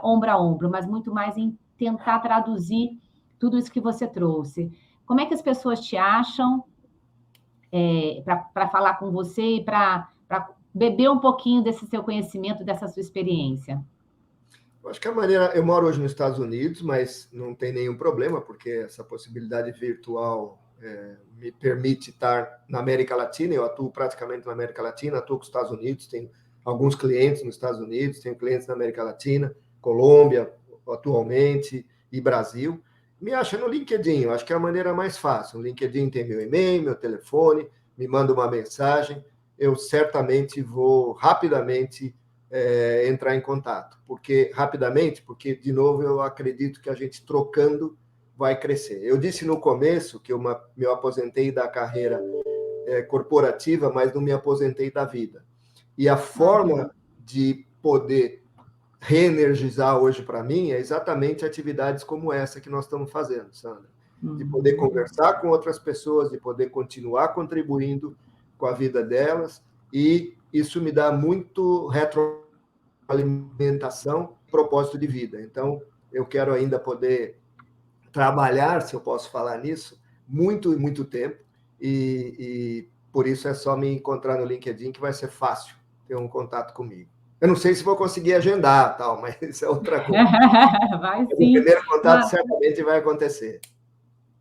ombro a ombro, mas muito mais em tentar traduzir tudo isso que você trouxe. Como é que as pessoas te acham para falar com você e para beber um pouquinho desse seu conhecimento, dessa sua experiência? Eu acho que a maneira. Eu moro hoje nos Estados Unidos, mas não tem nenhum problema, porque essa possibilidade virtual me permite estar na América Latina. Eu atuo praticamente na América Latina, atuo com os Estados Unidos, tenho alguns clientes nos Estados Unidos, tenho clientes na América Latina, Colômbia, atualmente, e Brasil. Me acha no LinkedIn, eu acho que é a maneira mais fácil. O LinkedIn tem meu e-mail, meu telefone, me manda uma mensagem, eu certamente vou rapidamente entrar em contato. Porque, de novo, eu acredito que a gente trocando vai crescer. Eu disse no começo que eu me aposentei da carreira corporativa, mas não me aposentei da vida. E a forma de poder reenergizar hoje para mim é exatamente atividades como essa que nós estamos fazendo, Sandra. De poder conversar com outras pessoas, de poder continuar contribuindo com a vida delas, e isso me dá muito retroalimentação, propósito de vida. Então, eu quero ainda poder trabalhar, se eu posso falar nisso, muito e muito tempo, e por isso é só me encontrar no LinkedIn que vai ser fácil ter um contato comigo. Eu não sei se vou conseguir agendar, tal, mas isso é outra coisa. Vai O sim. primeiro contato certamente vai acontecer.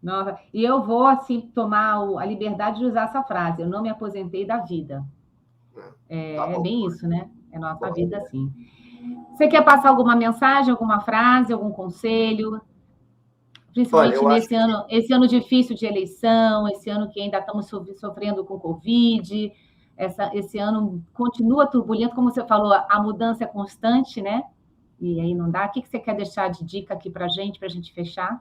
Nossa, e eu vou, assim, tomar a liberdade de usar essa frase. Eu não me aposentei da vida. É bem isso, né? É nossa vida, assim. Você quer passar alguma mensagem, alguma frase, algum conselho? Principalmente Olha, nesse ano, esse ano difícil de eleição, esse ano que ainda estamos sofrendo com Covid, esse ano continua turbulento, como você falou, a mudança é constante, né? E aí não dá. O que você quer deixar de dica aqui para a gente fechar?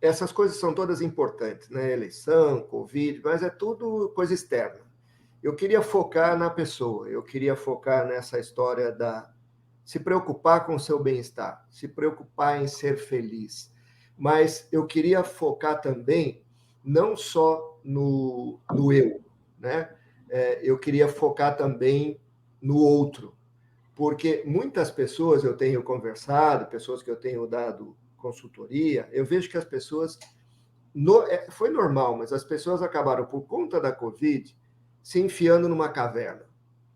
essas coisas são todas importantes, né? Eleição, Covid, mas é tudo coisa externa. Eu queria focar na pessoa, eu queria focar nessa história da se preocupar com o seu bem-estar, se preocupar em ser feliz. Mas eu queria focar também não só no eu, né? Eu queria focar também no outro, porque muitas pessoas eu tenho conversado, pessoas que eu tenho dado consultoria, eu vejo que as pessoas foi normal, mas as pessoas acabaram por conta da Covid se enfiando numa caverna,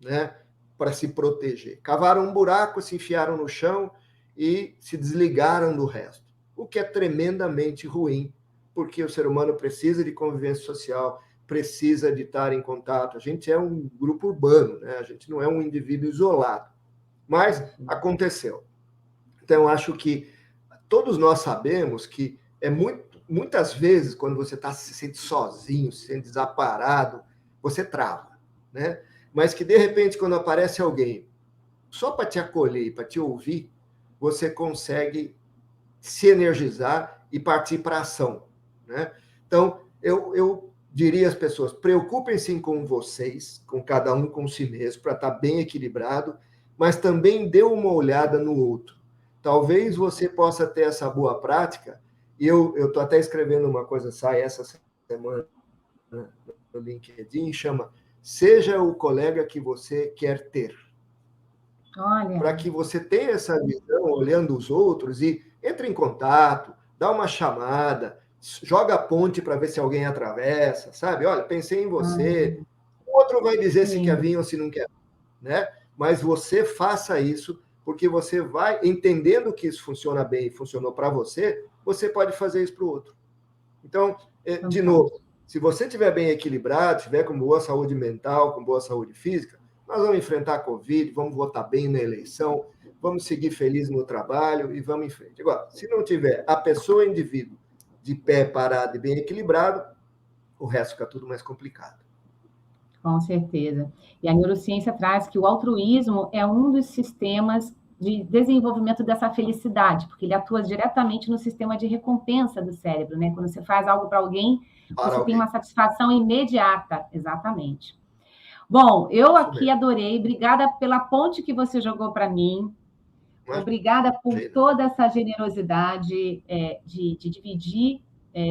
né? Para se proteger. Cavaram um buraco, se enfiaram no chão e se desligaram do resto. O que é tremendamente ruim, porque o ser humano precisa de convivência social, precisa de estar em contato. A gente é um grupo urbano, né? A gente não é um indivíduo isolado. Mas aconteceu. Então, acho que todos nós sabemos que muitas vezes, quando você se sente sozinho, se sente desamparado, você trava, né? Mas que, de repente, quando aparece alguém só para te acolher, para te ouvir, você consegue se energizar e partir para a ação, né? Então, eu diria às pessoas, preocupem-se com vocês, com cada um com si mesmo, para estar bem equilibrado, mas também dê uma olhada no outro. Talvez você possa ter essa boa prática, e eu estou até escrevendo uma coisa, sai essa semana no LinkedIn, chama Seja o Colega que Você Quer Ter. Olha. Para que você tenha essa visão, olhando os outros, e entre em contato, dá uma chamada, joga a ponte para ver se alguém atravessa, sabe? Olha, pensei em você. O outro vai dizer se quer vir ou se não quer, né? Mas você faça isso, porque você vai, entendendo que isso funciona bem e funcionou para você, você pode fazer isso para o outro. Então, de novo, se você estiver bem equilibrado, estiver com boa saúde mental, com boa saúde física, nós vamos enfrentar a Covid, vamos votar bem na eleição, vamos seguir feliz no trabalho e vamos em frente. Agora, se não tiver a pessoa, o indivíduo, de pé, parado e bem equilibrado, o resto fica tudo mais complicado. Com certeza. E a neurociência traz que o altruísmo é um dos sistemas de desenvolvimento dessa felicidade, porque ele atua diretamente no sistema de recompensa do cérebro, né? Quando você faz algo para alguém, você tem uma satisfação imediata, exatamente. Bom, eu aqui adorei, obrigada pela ponte que você jogou para mim, obrigada por toda essa generosidade de dividir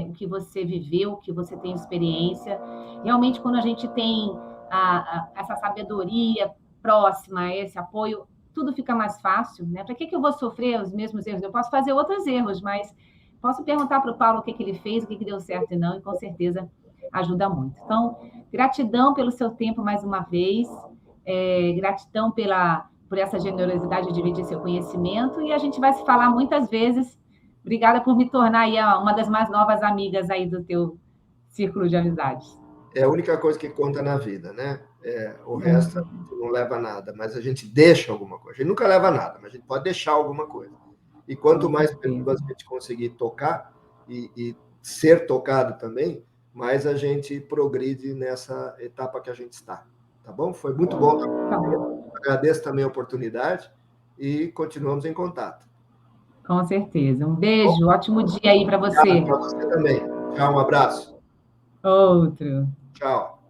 o que você viveu, o que você tem experiência. Realmente, quando a gente tem essa sabedoria próxima, esse apoio, tudo fica mais fácil, né? Para que eu vou sofrer os mesmos erros? Eu posso fazer outros erros, mas posso perguntar para o Paulo o que ele fez, o que deu certo e não, e com certeza ajuda muito. Então, gratidão pelo seu tempo mais uma vez, gratidão por essa generosidade de dividir seu conhecimento, e a gente vai se falar muitas vezes. Obrigada por me tornar aí uma das mais novas amigas aí do teu círculo de amizades. É a única coisa que conta na vida, né? O resto a gente não leva nada, mas a gente deixa alguma coisa. A gente nunca leva nada, mas a gente pode deixar alguma coisa. E quanto mais pessoas a gente conseguir tocar e ser tocado também, mais a gente progride nessa etapa que a gente está. Tá bom? Foi muito bom. Agradeço também a oportunidade e continuamos em contato. Com certeza. Um beijo, ótimo dia aí para você. Para você também. Tchau, um abraço. Outro. Tchau.